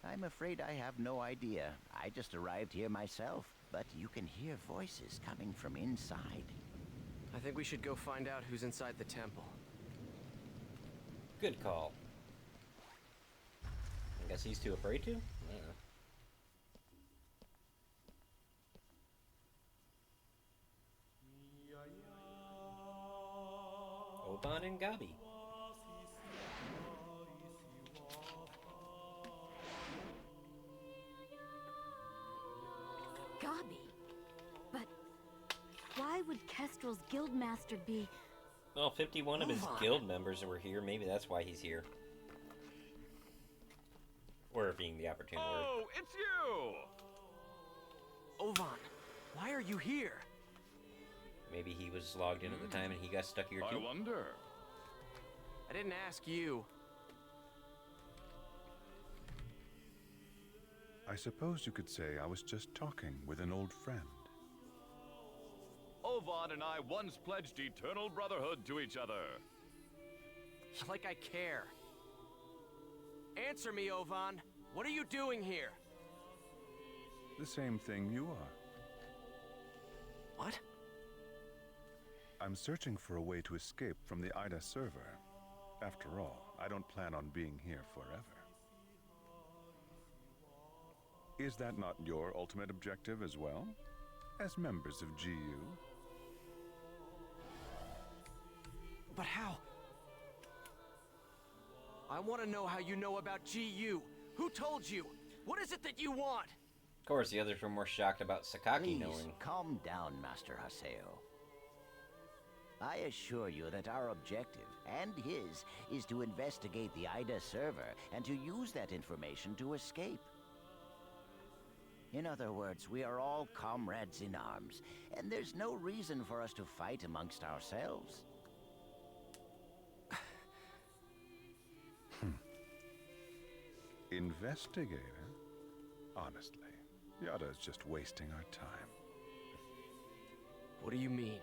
I'm afraid I have no idea. I just arrived here myself, but you can hear voices coming from inside. I think we should go find out who's inside the temple. Good call. I guess he's too afraid to? I don't know. Oban and Gabi. Gabi? But why would Kestrel's guildmaster be... Well, 51 of his guild members were here. Maybe that's why he's here. Or being the opportune word. Oh, it's you! Ovan, why are you here? Maybe he was logged in at the time and he got stuck here too. I wonder. I didn't ask you. I suppose you could say I was just talking with an old friend. Ovan and I once pledged eternal brotherhood to each other. Like I care. Answer me, Ovan. What are you doing here? The same thing you are. What? I'm searching for a way to escape from the Ida server. After all, I don't plan on being here forever. Is that not your ultimate objective as well? As members of GU? But how? I want to know how you know about GU. Who told you? What is it that you want? Of course, the others were more shocked about Sakaki Please, knowing. calm down, Master Haseo. I assure you that our objective, and his, is to investigate the Ida server and to use that information to escape. In other words, we are all comrades in arms, and there's no reason for us to fight amongst ourselves. Investigator? Honestly, Yada's just wasting our time. What do you mean?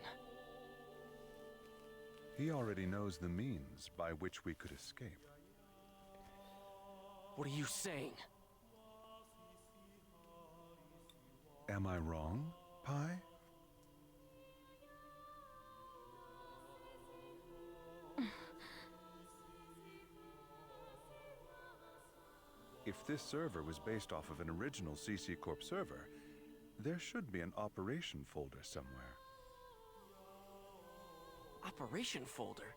He already knows the means by which we could escape. What are you saying? Am I wrong, Pai? If this server was based off of an original CC Corp server, there should be an operation folder somewhere. Operation folder?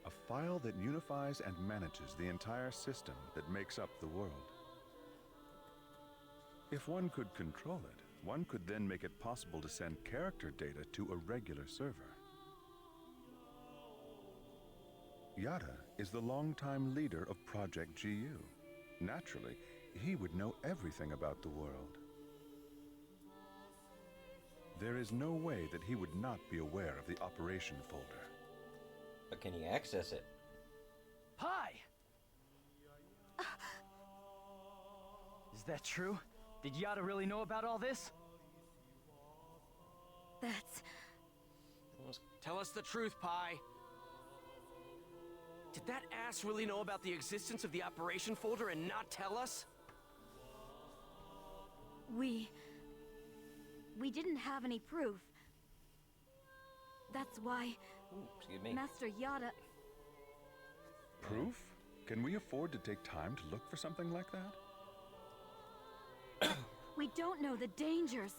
A file that unifies and manages the entire system that makes up the world. If one could control it, one could then make it possible to send character data to a regular server. Yada is the longtime leader of Project GU. Naturally, he would know everything about the world. There is no way that he would not be aware of the operation folder. But can he access it? Pai! Is that true? Did Yada really know about all this? That's... Tell us the truth, Pai. Did that ass really know about the existence of the operation folder and not tell us? We didn't have any proof. That's why... Excuse me. Master Yada... Proof? Can we afford to take time to look for something like that? We don't know the dangers.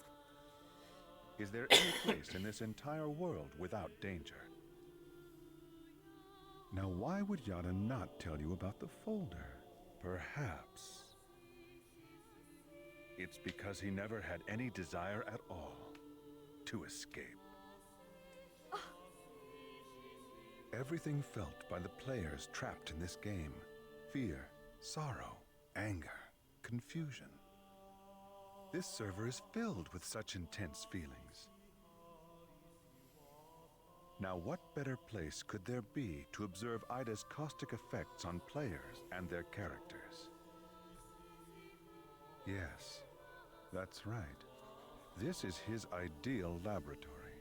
Is there any place in this entire world without danger? Now, why would Yada not tell you about the folder? Perhaps it's because he never had any desire at all to escape. Everything felt by the players trapped in this game. Fear, sorrow, anger, confusion. This server is filled with such intense feelings. Now, what better place could there be to observe Ida's caustic effects on players and their characters? Yes, that's right. This is his ideal laboratory.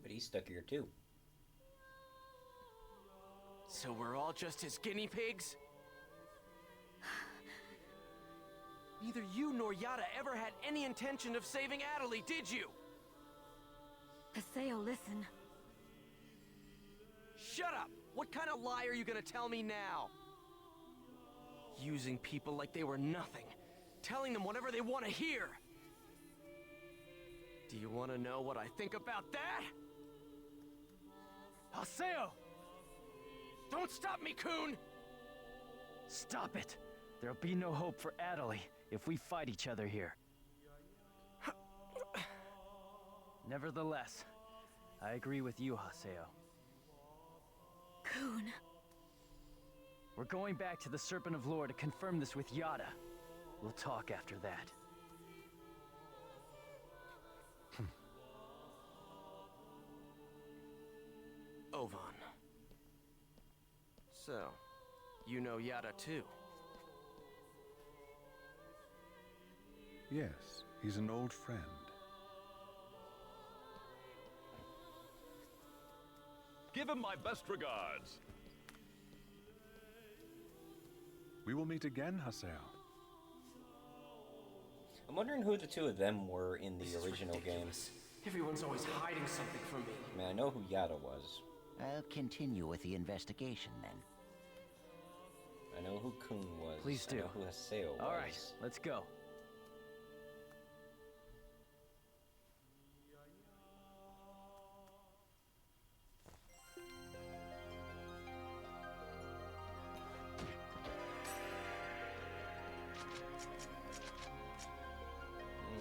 But he's stuck here too. So we're all just his guinea pigs? Neither you nor Yada ever had any intention of saving Adelie, did you? Haseo, listen. Shut up! What kind of lie are you gonna tell me now? Using people like they were nothing. Telling them whatever they want to hear. Do you want to know what I think about that? Haseo! Don't stop me, Coon! Stop it! There'll be no hope for Adelie if we fight each other here. Nevertheless, I agree with you, Haseo. Coon. We're going back to the Serpent of Lore to confirm this with Yada. We'll talk after that. Ovan. So, you know Yada too? Yes, he's an old friend. Give him my best regards. We will meet again, Haseo. I'm wondering who the two of them were in the original game. Everyone's always hiding something from me. I mean, I know who Yada was. I'll continue with the investigation then. I know who Kun was. Please do. I know who Haseo was. All right, let's go.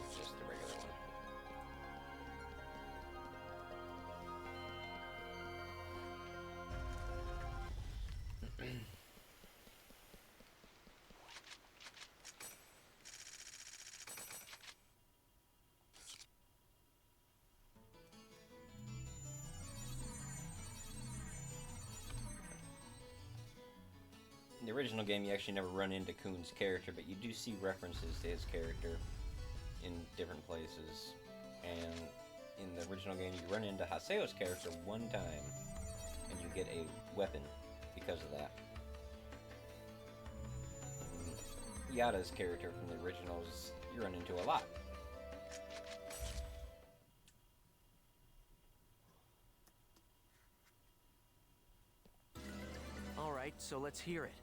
It's just the regular one. In the original game, you actually never run into Kun's character, but you do see references to his character in different places. And in the original game, you run into Haseo's character one time, and you get a weapon because of that. And Yada's character from the originals, you run into a lot. All right, so let's hear it.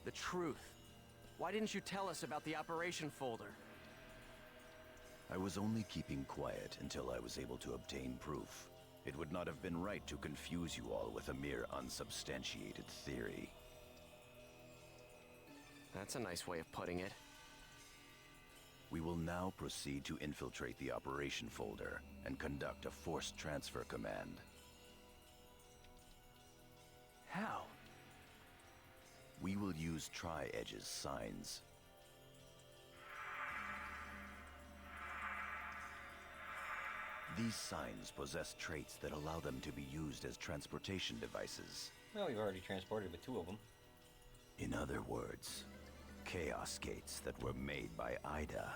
The truth. Why didn't you tell us about the operation folder? I was only keeping quiet until I was able to obtain proof. It would not have been right to confuse you all with a mere unsubstantiated theory. That's a nice way of putting it. We will now proceed to infiltrate the operation folder and conduct a forced transfer command. How? We will use Tri-Edge's signs. These signs possess traits that allow them to be used as transportation devices. Well, we've already transported with two of them. In other words, Chaos Gates that were made by Ida.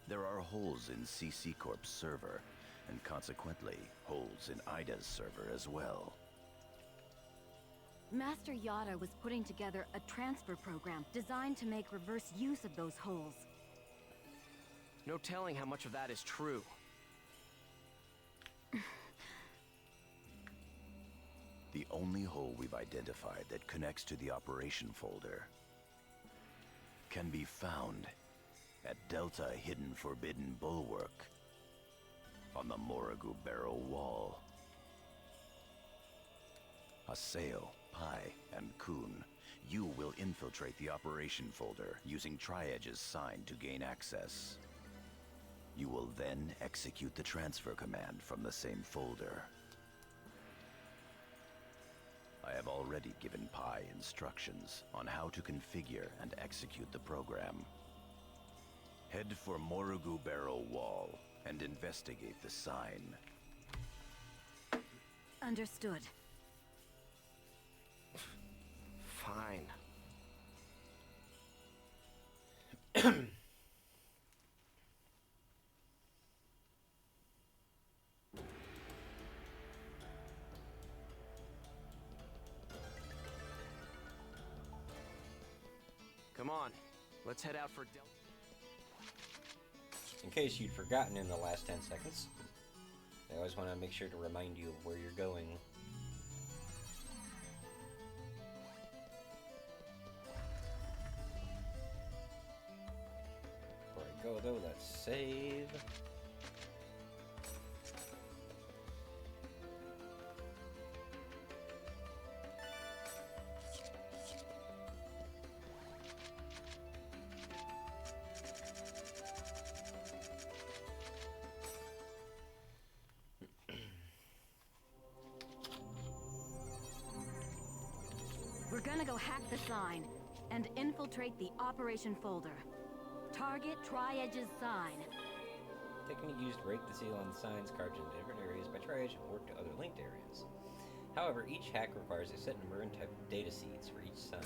There are holes in CC Corp's server, and consequently, holes in Ida's server as well. Master Yada was putting together a transfer program designed to make reverse use of those holes. No telling how much of that is true. The only hole we've identified that connects to the operation folder can be found at Delta Hidden Forbidden Bulwark on the Morrigu Barrow Wall. Haseo, Pai, and Kun, you will infiltrate the operation folder using Tri-Edge's sign to gain access. You will then execute the transfer command from the same folder. I have already given Pai instructions on how to configure and execute the program. Head for Morrigu Barrow Wall and investigate the sign. Understood. Fine. Come on, let's head out for Delta. In case you'd forgotten in the last 10 seconds, I always want to make sure to remind you of where you're going. Before I go though, let's save. We're gonna go hack the sign and infiltrate the operation folder. Target Tri-Edge's sign. Technique used to break the seal on the signs carved into different areas by Tri-Edge and work to other linked areas. However, each hack requires a set number and type of data seeds for each sign.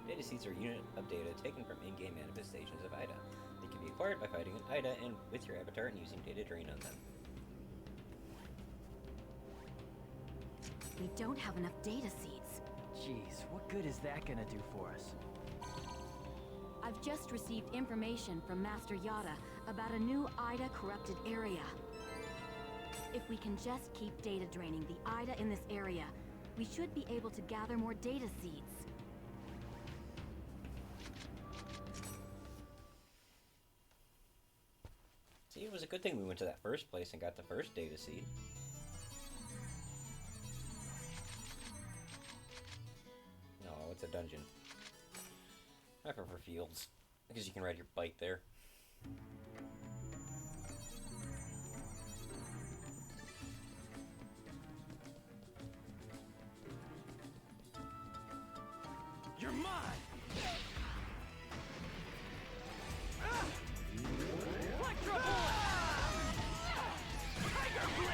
Data seeds are a unit of data taken from in-game manifestations of Ida. They can be acquired by fighting an Ida and with your avatar and using data drain on them. We don't have enough data seeds. Jeez, what good is that gonna do for us? I've just received information from Master Yada about a new Ida corrupted area. If we can just keep data draining the Ida in this area, we should be able to gather more data seeds. See, it was a good thing we went to that first place and got the first data seed. No, it's a dungeon. I prefer fields, because you can ride your bike there. You're mine!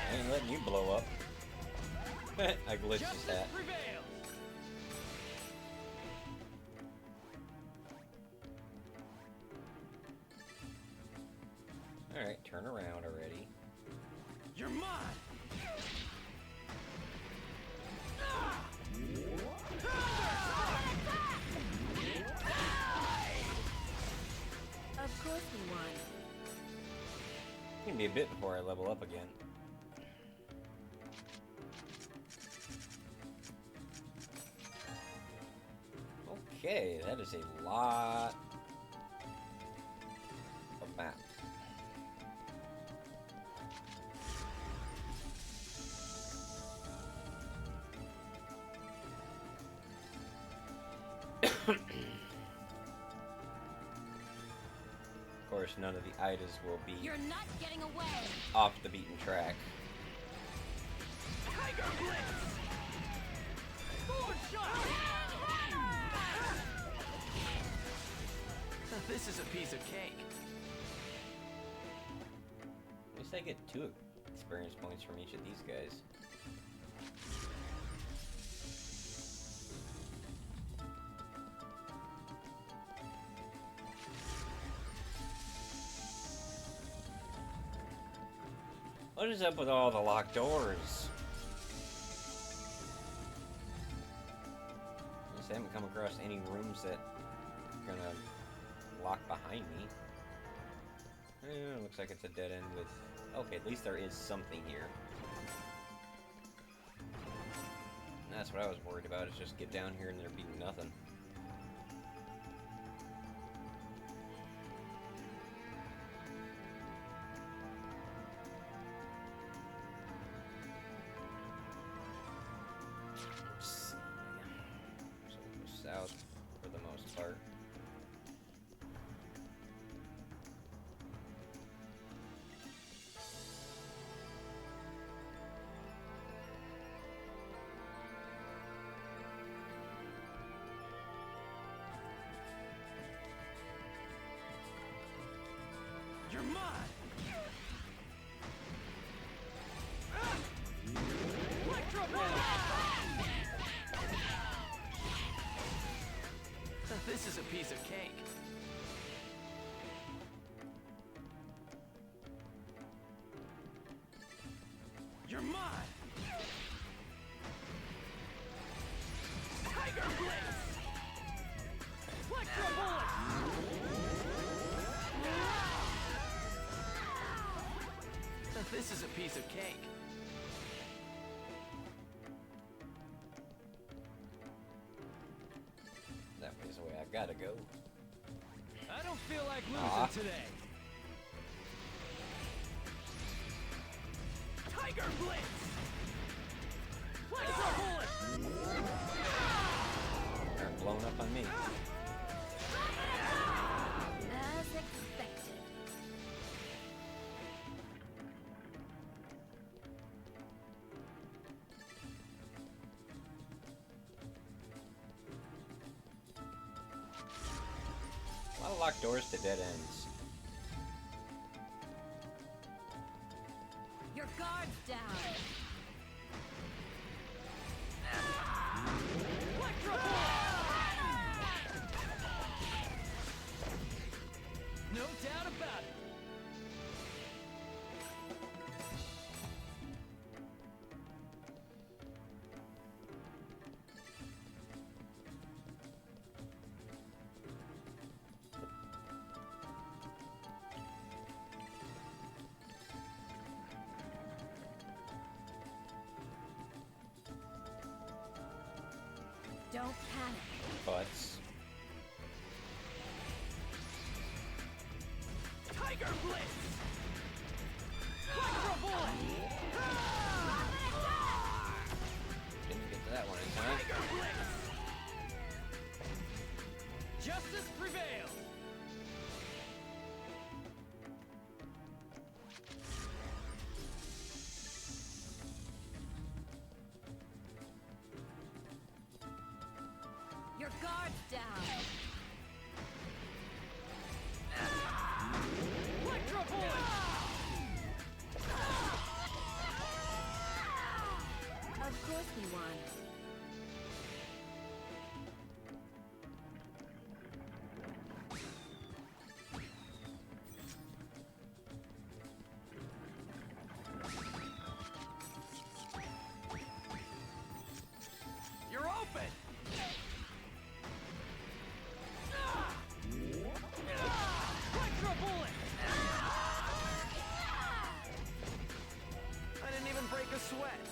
I ain't letting you blow up. I glitched his hat. Alright, turn around already. You're mine! Of course we won. It's gonna be a bit before I level up again. Okay, that is a lot of map. Of course, none of the Idas will be You're not getting away. off the beaten track. Tiger Blitz! Forward shot! This is a piece of cake. At least I get 2 experience points from each of these guys. What is up with all the locked doors? I just haven't come across any rooms that are gonna lock behind me. Looks like it's a dead end with... Okay, at least there is something here. And that's what I was worried about, is just get down here and there be nothing. Let's see. So we'll go south for the most part. You're mine! Electro Ball! This is a piece of cake. You're mine! Tiger Blitz! Electro Bullet! This is a piece of cake. That way's the way I gotta go. I don't feel like losing today. Tiger Blitz! Electro Bullet! They're blown up on me. As expected. A lot of locked doors to dead ends. Your guard's down. Electro Bullet! No doubt about it. Don't panic. Butts. Tiger Blitz! Electro Bullet! Didn't get to that one in time. Tiger Blitz! Justice prevails! Your guard's down. Electro Bullet! Of course we won. You're open! Electro Bullet! I didn't even break a sweat.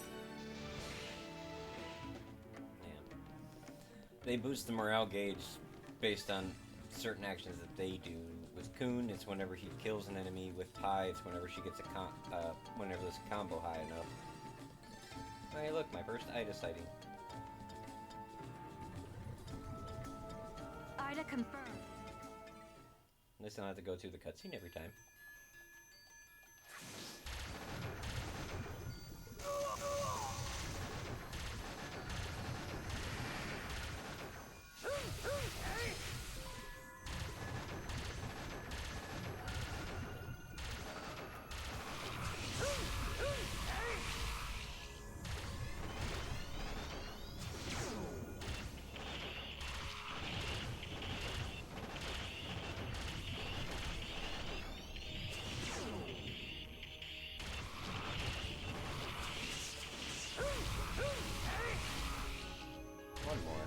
They boost the morale gauge based on certain actions that they do. With Kun, it's whenever he kills an enemy. With Pi, it's whenever she gets whenever this combo high enough. Hey, look, my first Ida sighting. Ida confirmed. At least I don't have to go through the cutscene every time. One more.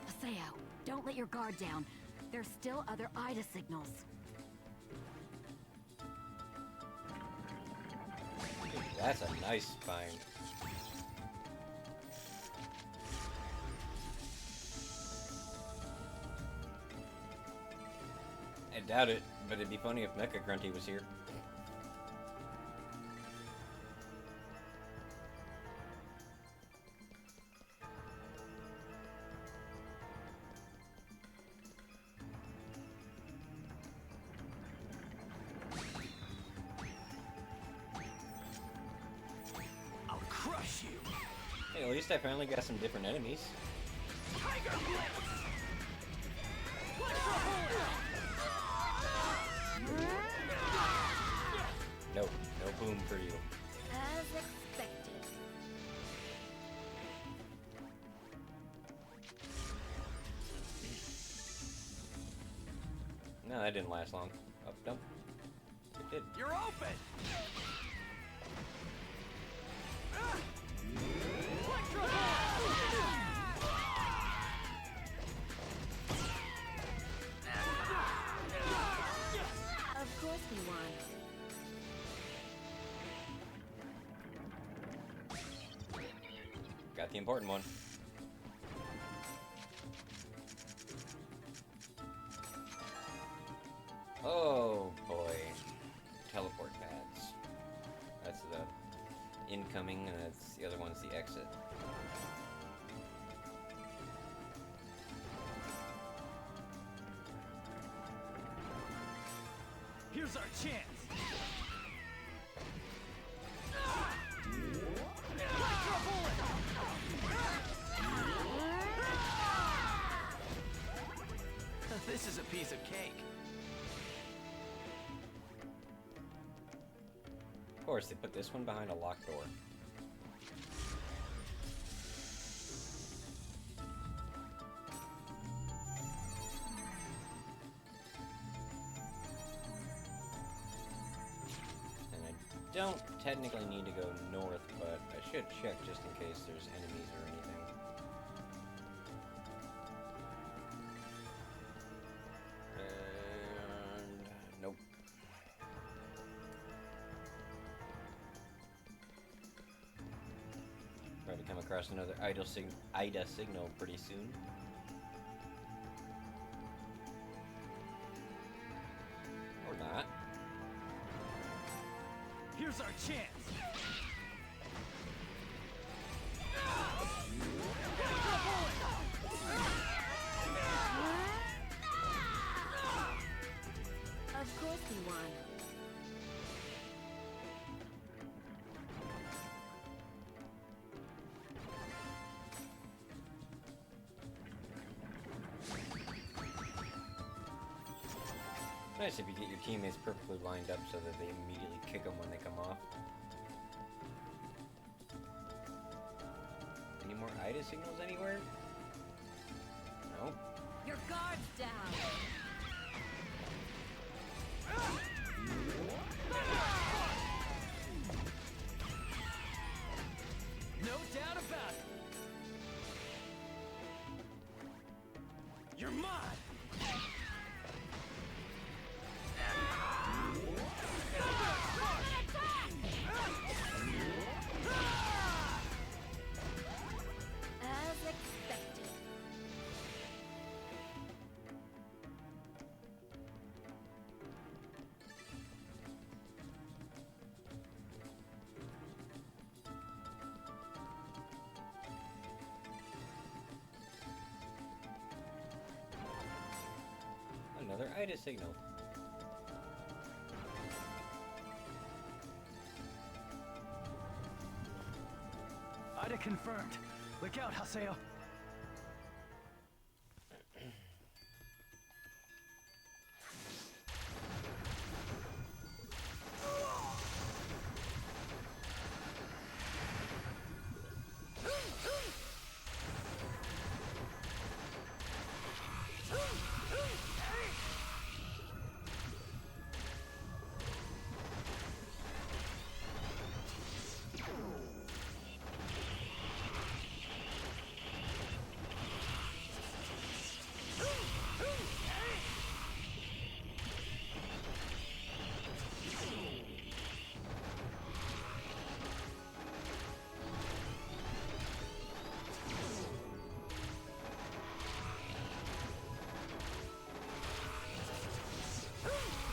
Paseo, don't let your guard down. There's still other Ida signals. That's a nice find. I doubt it, but it'd be funny if Mecha Grunty was here. I'll crush you! Hey, at least I finally got some different enemies. Tiger Blitz! Electro Bullet! No, no boom for you. As expected. No, that didn't last long. Oh, no. It did. You're open! Electro Of course we won. Got the important one. Oh boy. Teleport pads. That's the incoming, and that's the other one's the exit. Here's our chance! Electro Bullet! This is a piece of cake. Of course, they put this one behind a locked door. don't technically need to go north, but I should check just in case there's enemies or anything. And nope. Probably come across another Ida signal pretty soon. Or not. Here's our chance. Of course we won. Nice if you get your teammates perfectly lined up so that they immediately kick them when they come off. Any more Ida signals anywhere? No. Your guard's down. No doubt about it. You're mine. As expected. Another Ida signal. Ida confirmed. Look out, Haseo.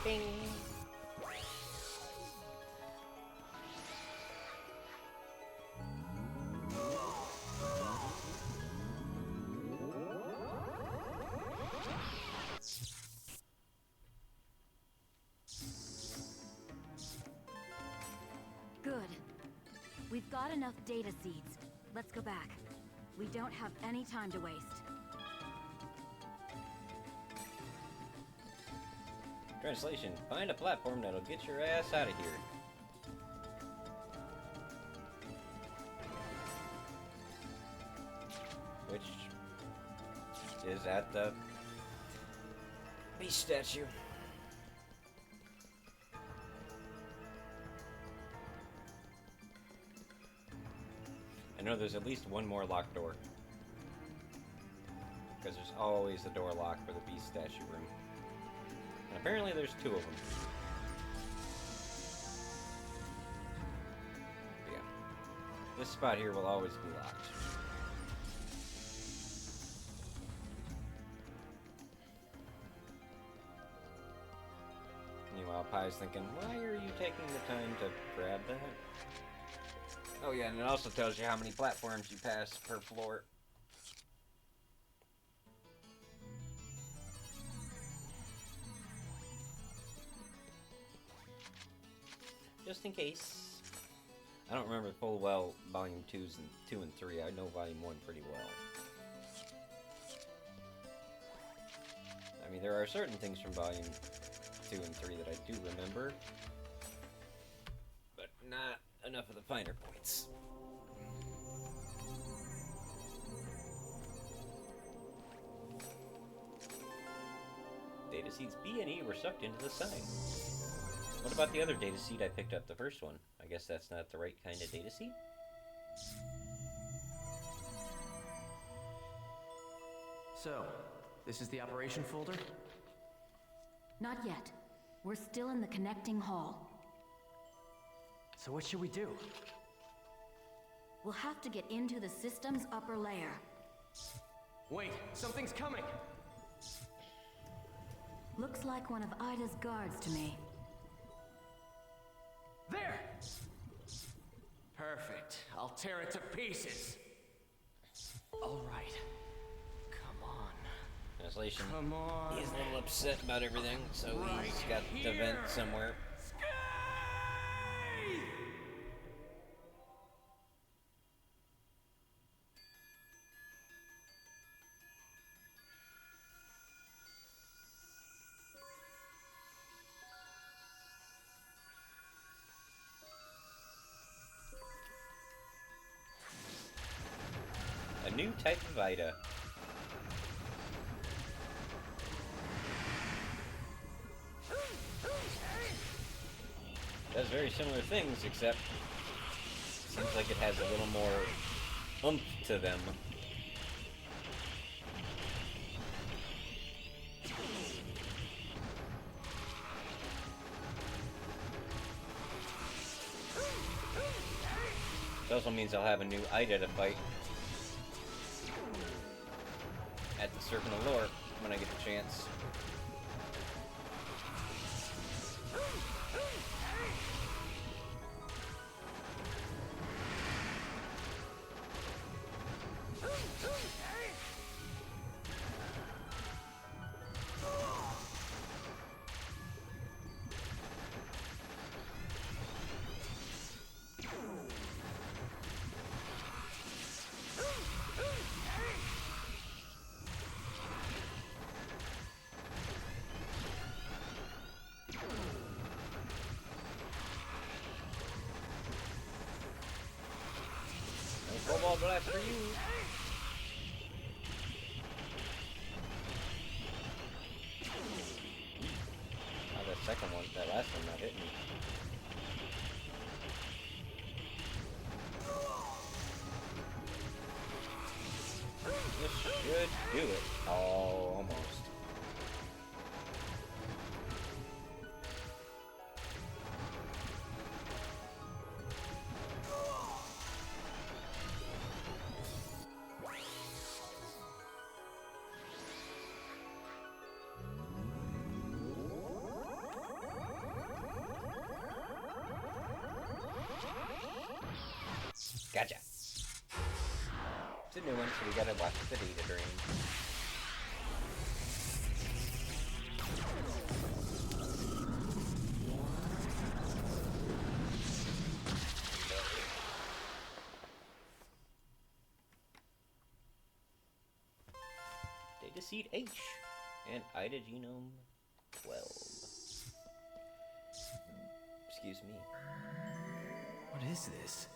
Bing. Good. We've got enough data seeds. Let's go back. We don't have any time to waste. Translation: find a platform that'll get your ass out of here. Which is at the beast statue. I know there's at least one more locked door. Because there's always the door locked for the beast statue room. And apparently there's two of them. Yeah. This spot here will always be locked. Meanwhile, Pai's thinking, why are you taking the time to grab that? Oh yeah, and it also tells you how many platforms you pass per floor. Just in case. I don't remember full well Volume 2 and 3. I know Volume 1 pretty well. I mean, there are certain things from Volume 2 and 3 that I do remember. But not enough of the finer points. Data seeds B and E were sucked into the sun. What about the other data seed I picked up, the first one? I guess that's not the right kind of data seed? So, this is the operation folder? Not yet. We're still in the connecting hall. So what should we do? We'll have to get into the system's upper layer. Wait, something's coming! Looks like one of Ida's guards to me. There! Perfect. I'll tear it to pieces. All right. Come on. Translation. Come on. He's a little upset about everything, so he's got the vent somewhere. A new type of Ida. Does very similar things, except seems like it has a little more oomph to them. It also means I'll have a new Ida to fight at the Serpent of Lore when I get the chance. Cobalt Blast for you! Oh, that second one, that last one not hitting me. This should do it. Oh, almost. Gotcha. It's a new one, so we gotta watch the data drain. Data Seed H and Ida Genome 12. Excuse me. What is this?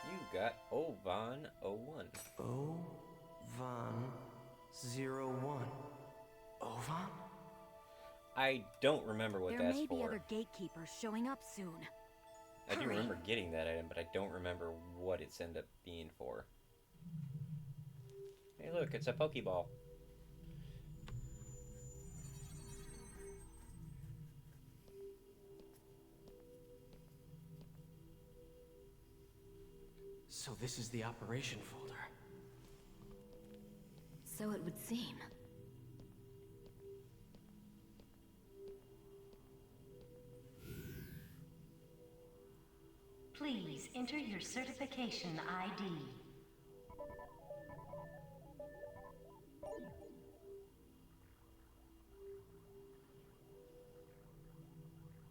You got Ovan 01. Ovan 01. Ovan? I don't remember what There that's may for. be other gatekeepers showing up soon. I do Hurry. remember getting that item, but I don't remember what it's ended up being for. Hey look, it's a Pokeball. So this is the operation folder. So it would seem. Please enter your certification ID.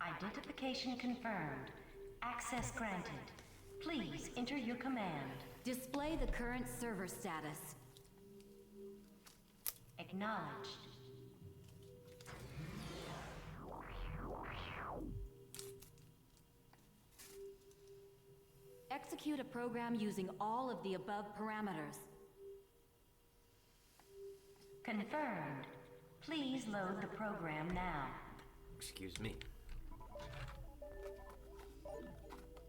Identification confirmed. Access granted. Please enter your command. Display the current server status. Acknowledged. Execute a program using all of the above parameters. Confirmed. Please load the program now. Excuse me.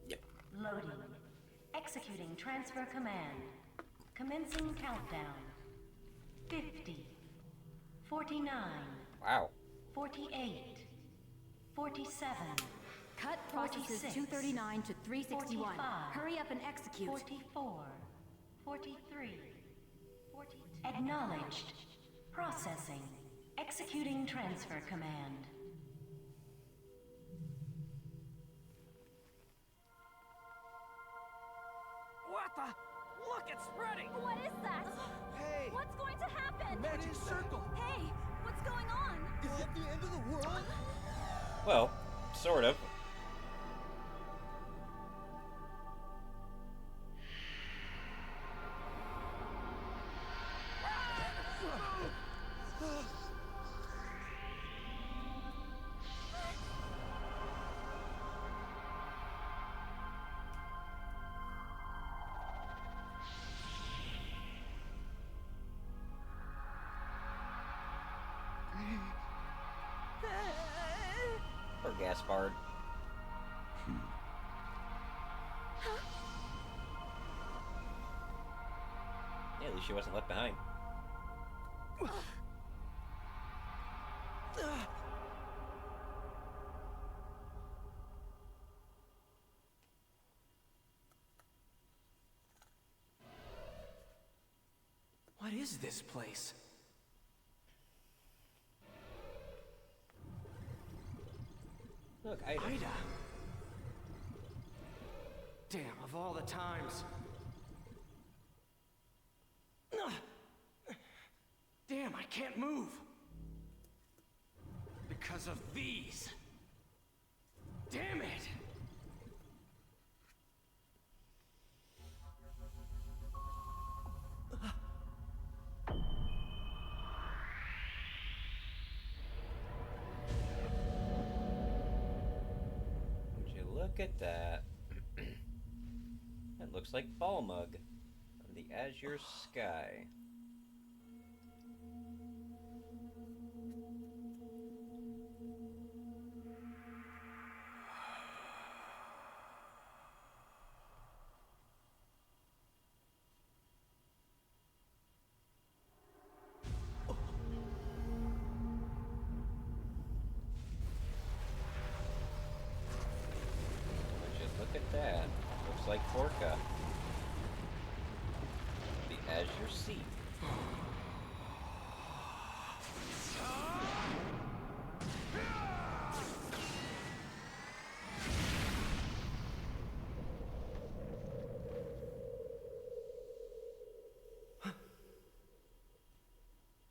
Yep. Loading. Executing transfer command. Commencing countdown. 50. 49. Wow. 48. 47. Cut processes 46, 239 to 361. 45, Hurry up and execute. 44. 43. 42. Acknowledged. Processing. Executing transfer command. What the? Look, it's spreading! What is that? Hey! What's going to happen? Magic circle! Hey, what's going on? Is it the end of the world? Well, sort of. Poor Gaspard. Yeah, at least she wasn't left behind. What is this place? Look, Ida. Damn, of all the times. Damn, I can't move. Because of these. Damn it! Would you look at that? That looks like Balmug of the Azure Sky. Would you look at that? Looks like Forca. The Azure Sea.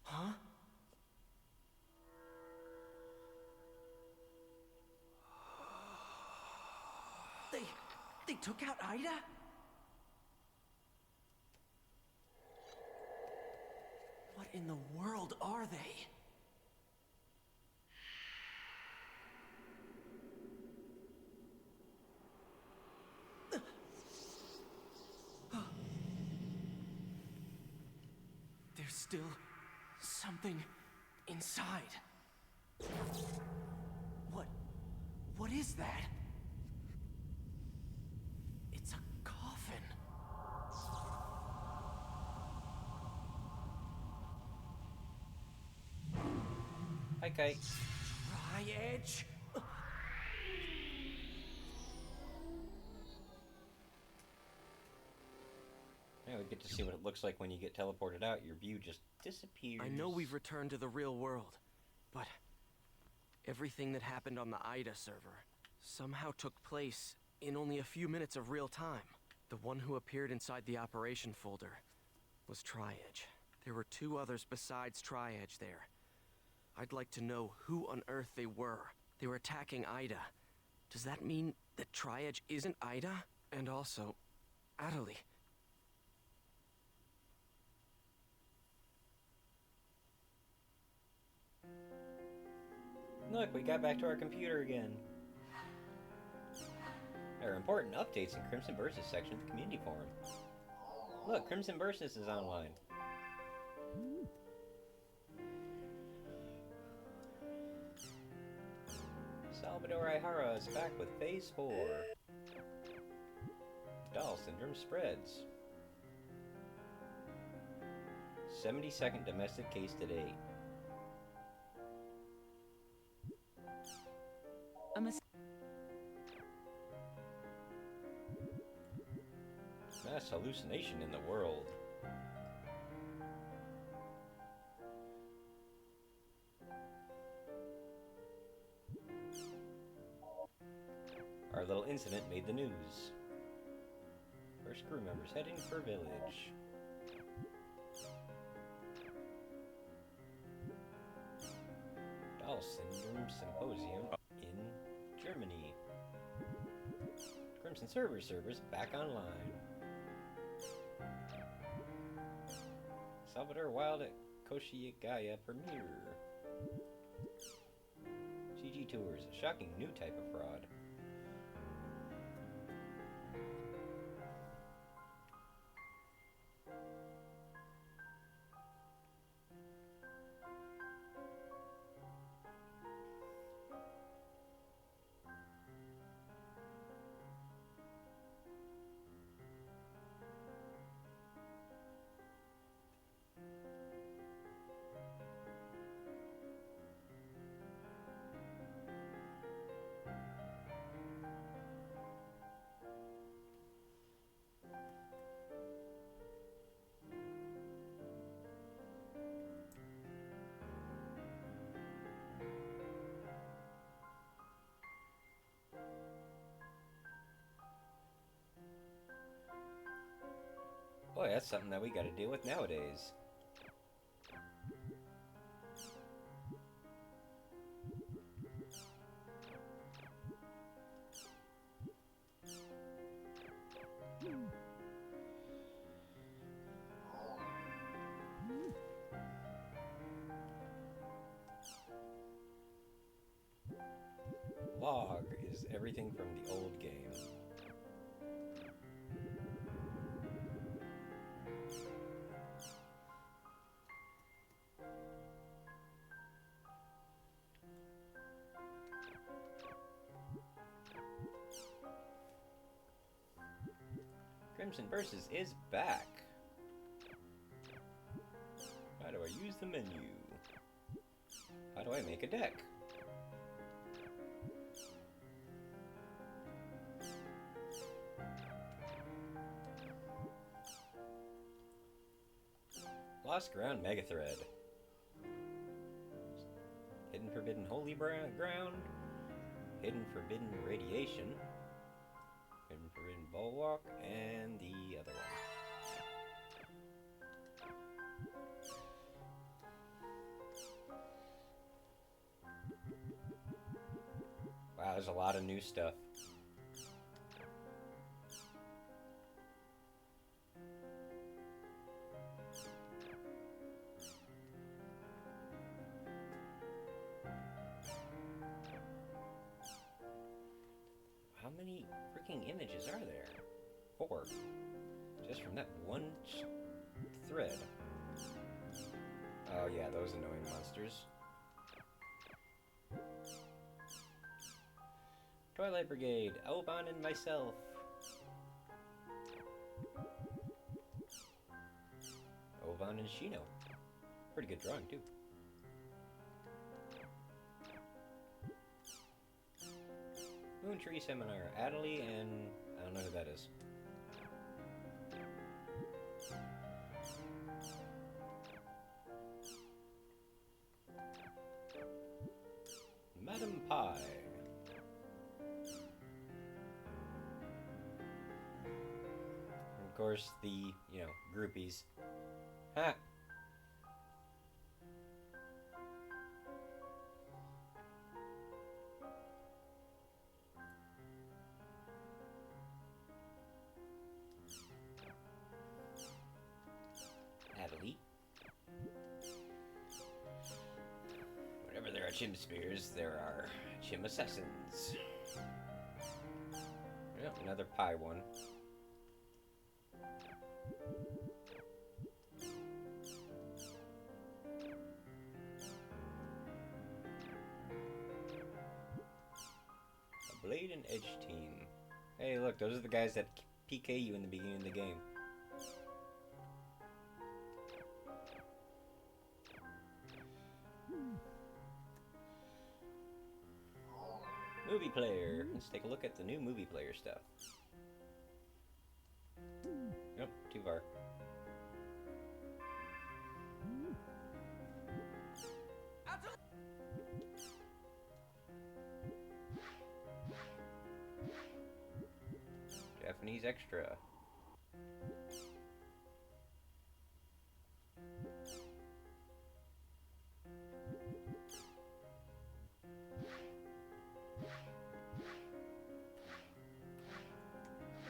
Huh? They took out Ida? What in the world are they? There's still something inside. What is that? It's a coffin. Hi, Kite. Tri-Edge? Yeah, we get to see what it looks like when you get teleported out. Your view just disappears. I know we've returned to the real world, but everything that happened on the Ida server somehow took place in only a few minutes of real time. The one who appeared inside the operation folder was Tri-Edge. There were two others besides Tri-Edge there. I'd like to know who on earth they were. They were attacking Ida. Does that mean that Tri-Edge isn't Ida? And also, Adelie. Look, we got back to our computer again. There are important updates in Crimson Versus section of the community forum. Look, Crimson Versus is online. Salvador Ihara is back with Phase 4. Doll syndrome spreads. 72nd domestic case to date. Mass hallucination in the world. Our little incident made the news. First crew members heading for village. Doll Syndrome Symposium in Germany. Crimson servers back online. Salvador Wild at Koshigaya premiere. GG Tours, a shocking new type of fraud. Boy, that's something that we gotta deal with nowadays. Log is everything from the old game. Crimson Versus is back. How do I use the menu? How do I make a deck? Lost Ground Mega Thread. Hidden Forbidden Holy Ground. Hidden Forbidden Radiation. Hidden Forbidden Bulwark, and the other one. Wow, there's a lot of new stuff. How many freaking images are there? 4. Just from that one thread. Oh yeah, those annoying monsters. Twilight Brigade, Oban and myself. Oban and Shino. Pretty good drawing too. Moon Tree Seminar, Adelie, and I don't know who that is. Madam Pie. And of course, the, groupies. Ha! Adelie. Whenever there are chim spears, there are chim assassins. Yep, another pie one. Blade and Edge team. Hey, look, those are the guys that PK you in the beginning of the game. Movie player. Let's take a look at the new movie player stuff. Nope, too far. Japanese extra.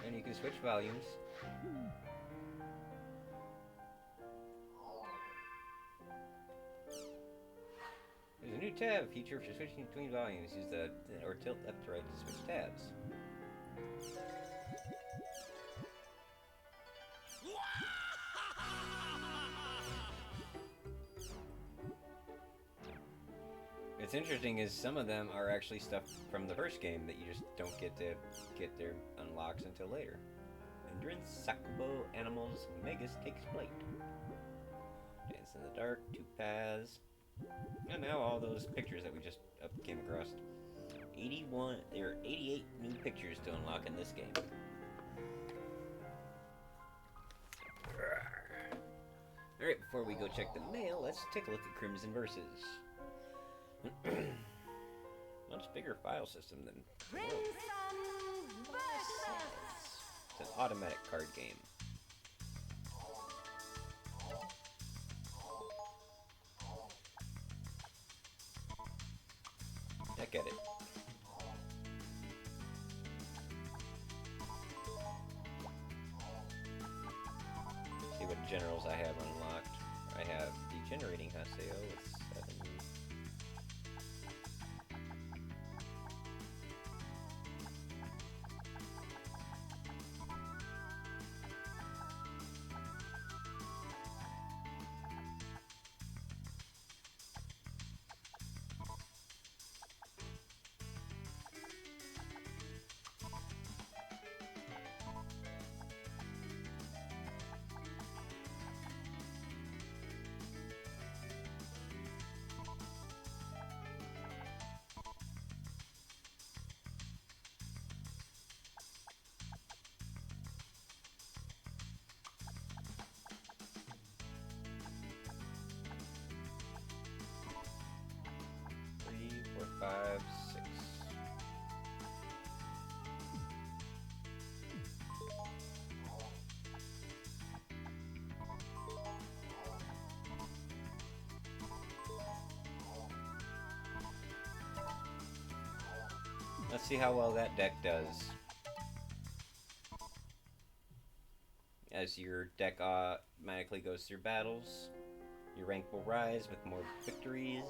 And you can switch volumes. There's a new tab feature for switching between volumes. Use the or tilt left to right to switch tabs. What's interesting is some of them are actually stuff from the first game that you just don't get to get their unlocks until later. Endurance, Sakubo, Animals, Megas takes flight. Dance in the Dark, Two Paths. And now all those pictures that we just came across. 88 new pictures to unlock in this game. Alright, before we go check the mail, let's take a look at Crimson Versus. Much bigger file system than Crimson Versus. It's an automatic card game. I get it. See what generals I have unlocked. I have Degenerating Haseo with 7. Five, 6. Let's see how well that deck does. As your deck automatically goes through battles, your rank will rise with more victories.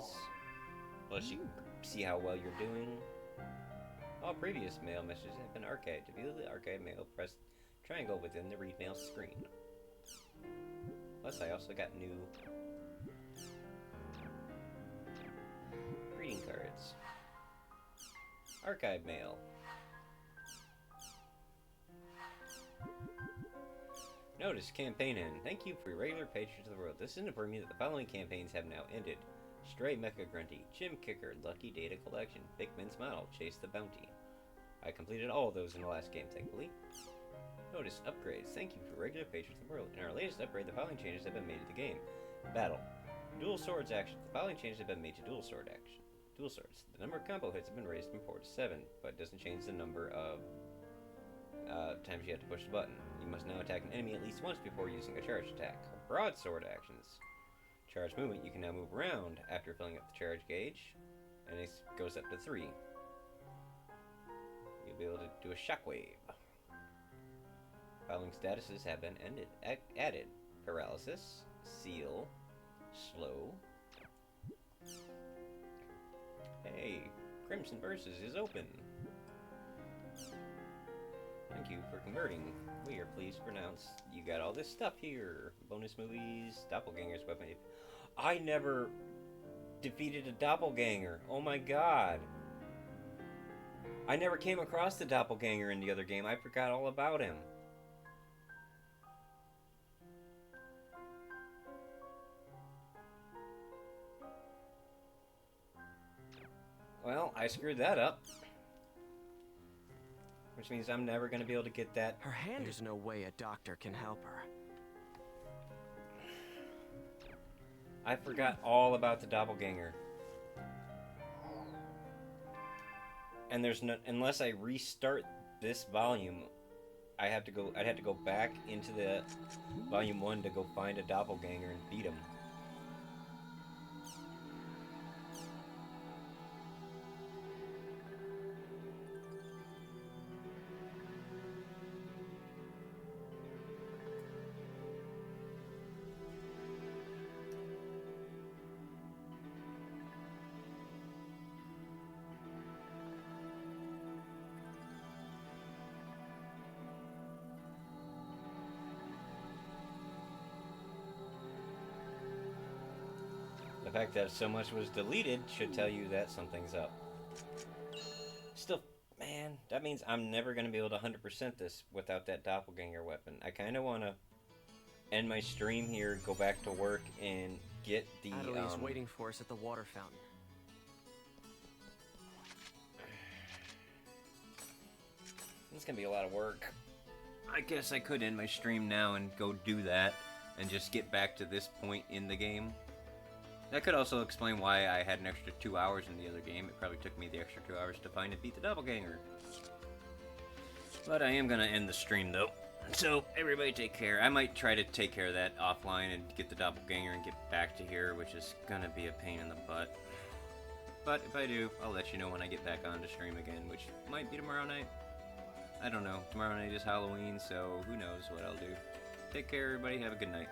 Plus, you can see how well you're doing. All previous mail messages have been archived. To view the archived mail, press triangle within the read mail screen. Plus, I also got new greeting cards. Archive mail. Notice campaign end. Thank you for your regular patrons of the world. This is to inform you that the following campaigns have now ended. Stray Mecha Grunty, Gym Kicker, Lucky Data Collection, Pikmin's Model, Chase the Bounty. I completed all of those in the last game, thankfully. Notice upgrades. Thank you for regular patrons of the world. In our latest upgrade, the following changes have been made to the game. Battle. Dual Swords action. The following changes have been made to Dual Sword action. Dual Swords. The number of combo hits have been raised from 4 to 7, but it doesn't change the number of times you have to push the button. You must now attack an enemy at least once before using a charge attack. Broadsword actions. Charge movement, you can now move around after filling up the charge gauge, and it goes up to 3. You'll be able to do a shockwave. Following statuses have been added. Paralysis, Seal, Slow. Hey, Crimson Versus is open. Thank you for converting. We are pleased to announce you got all this stuff here. Bonus movies, Doppelganger's weapon. I never defeated a doppelganger. Oh my god. I never came across the doppelganger in the other game. I forgot all about him. Well, I screwed that up. Which means I'm never going to be able to get that. Her hand. There's no way a doctor can help her. I forgot all about the doppelganger. And there's no, unless I restart this volume, I'd have to go back into the volume 1 to go find a doppelganger and beat him. The fact that so much was deleted should tell you that something's up. Still, man, that means I'm never going to be able to 100% this without that doppelganger weapon. I kind of want to end my stream here, go back to work, and get the... Adelie's waiting for us at the water fountain. It's going to be a lot of work. I guess I could end my stream now and go do that and just get back to this point in the game. That could also explain why I had an extra 2 hours in the other game. It probably took me the extra 2 hours to find and beat the doppelganger. But I am going to end the stream though. So, everybody take care. I might try to take care of that offline and get the doppelganger and get back to here, which is going to be a pain in the butt. But if I do, I'll let you know when I get back on to stream again, which might be tomorrow night. I don't know. Tomorrow night is Halloween, so who knows what I'll do. Take care, everybody. Have a good night.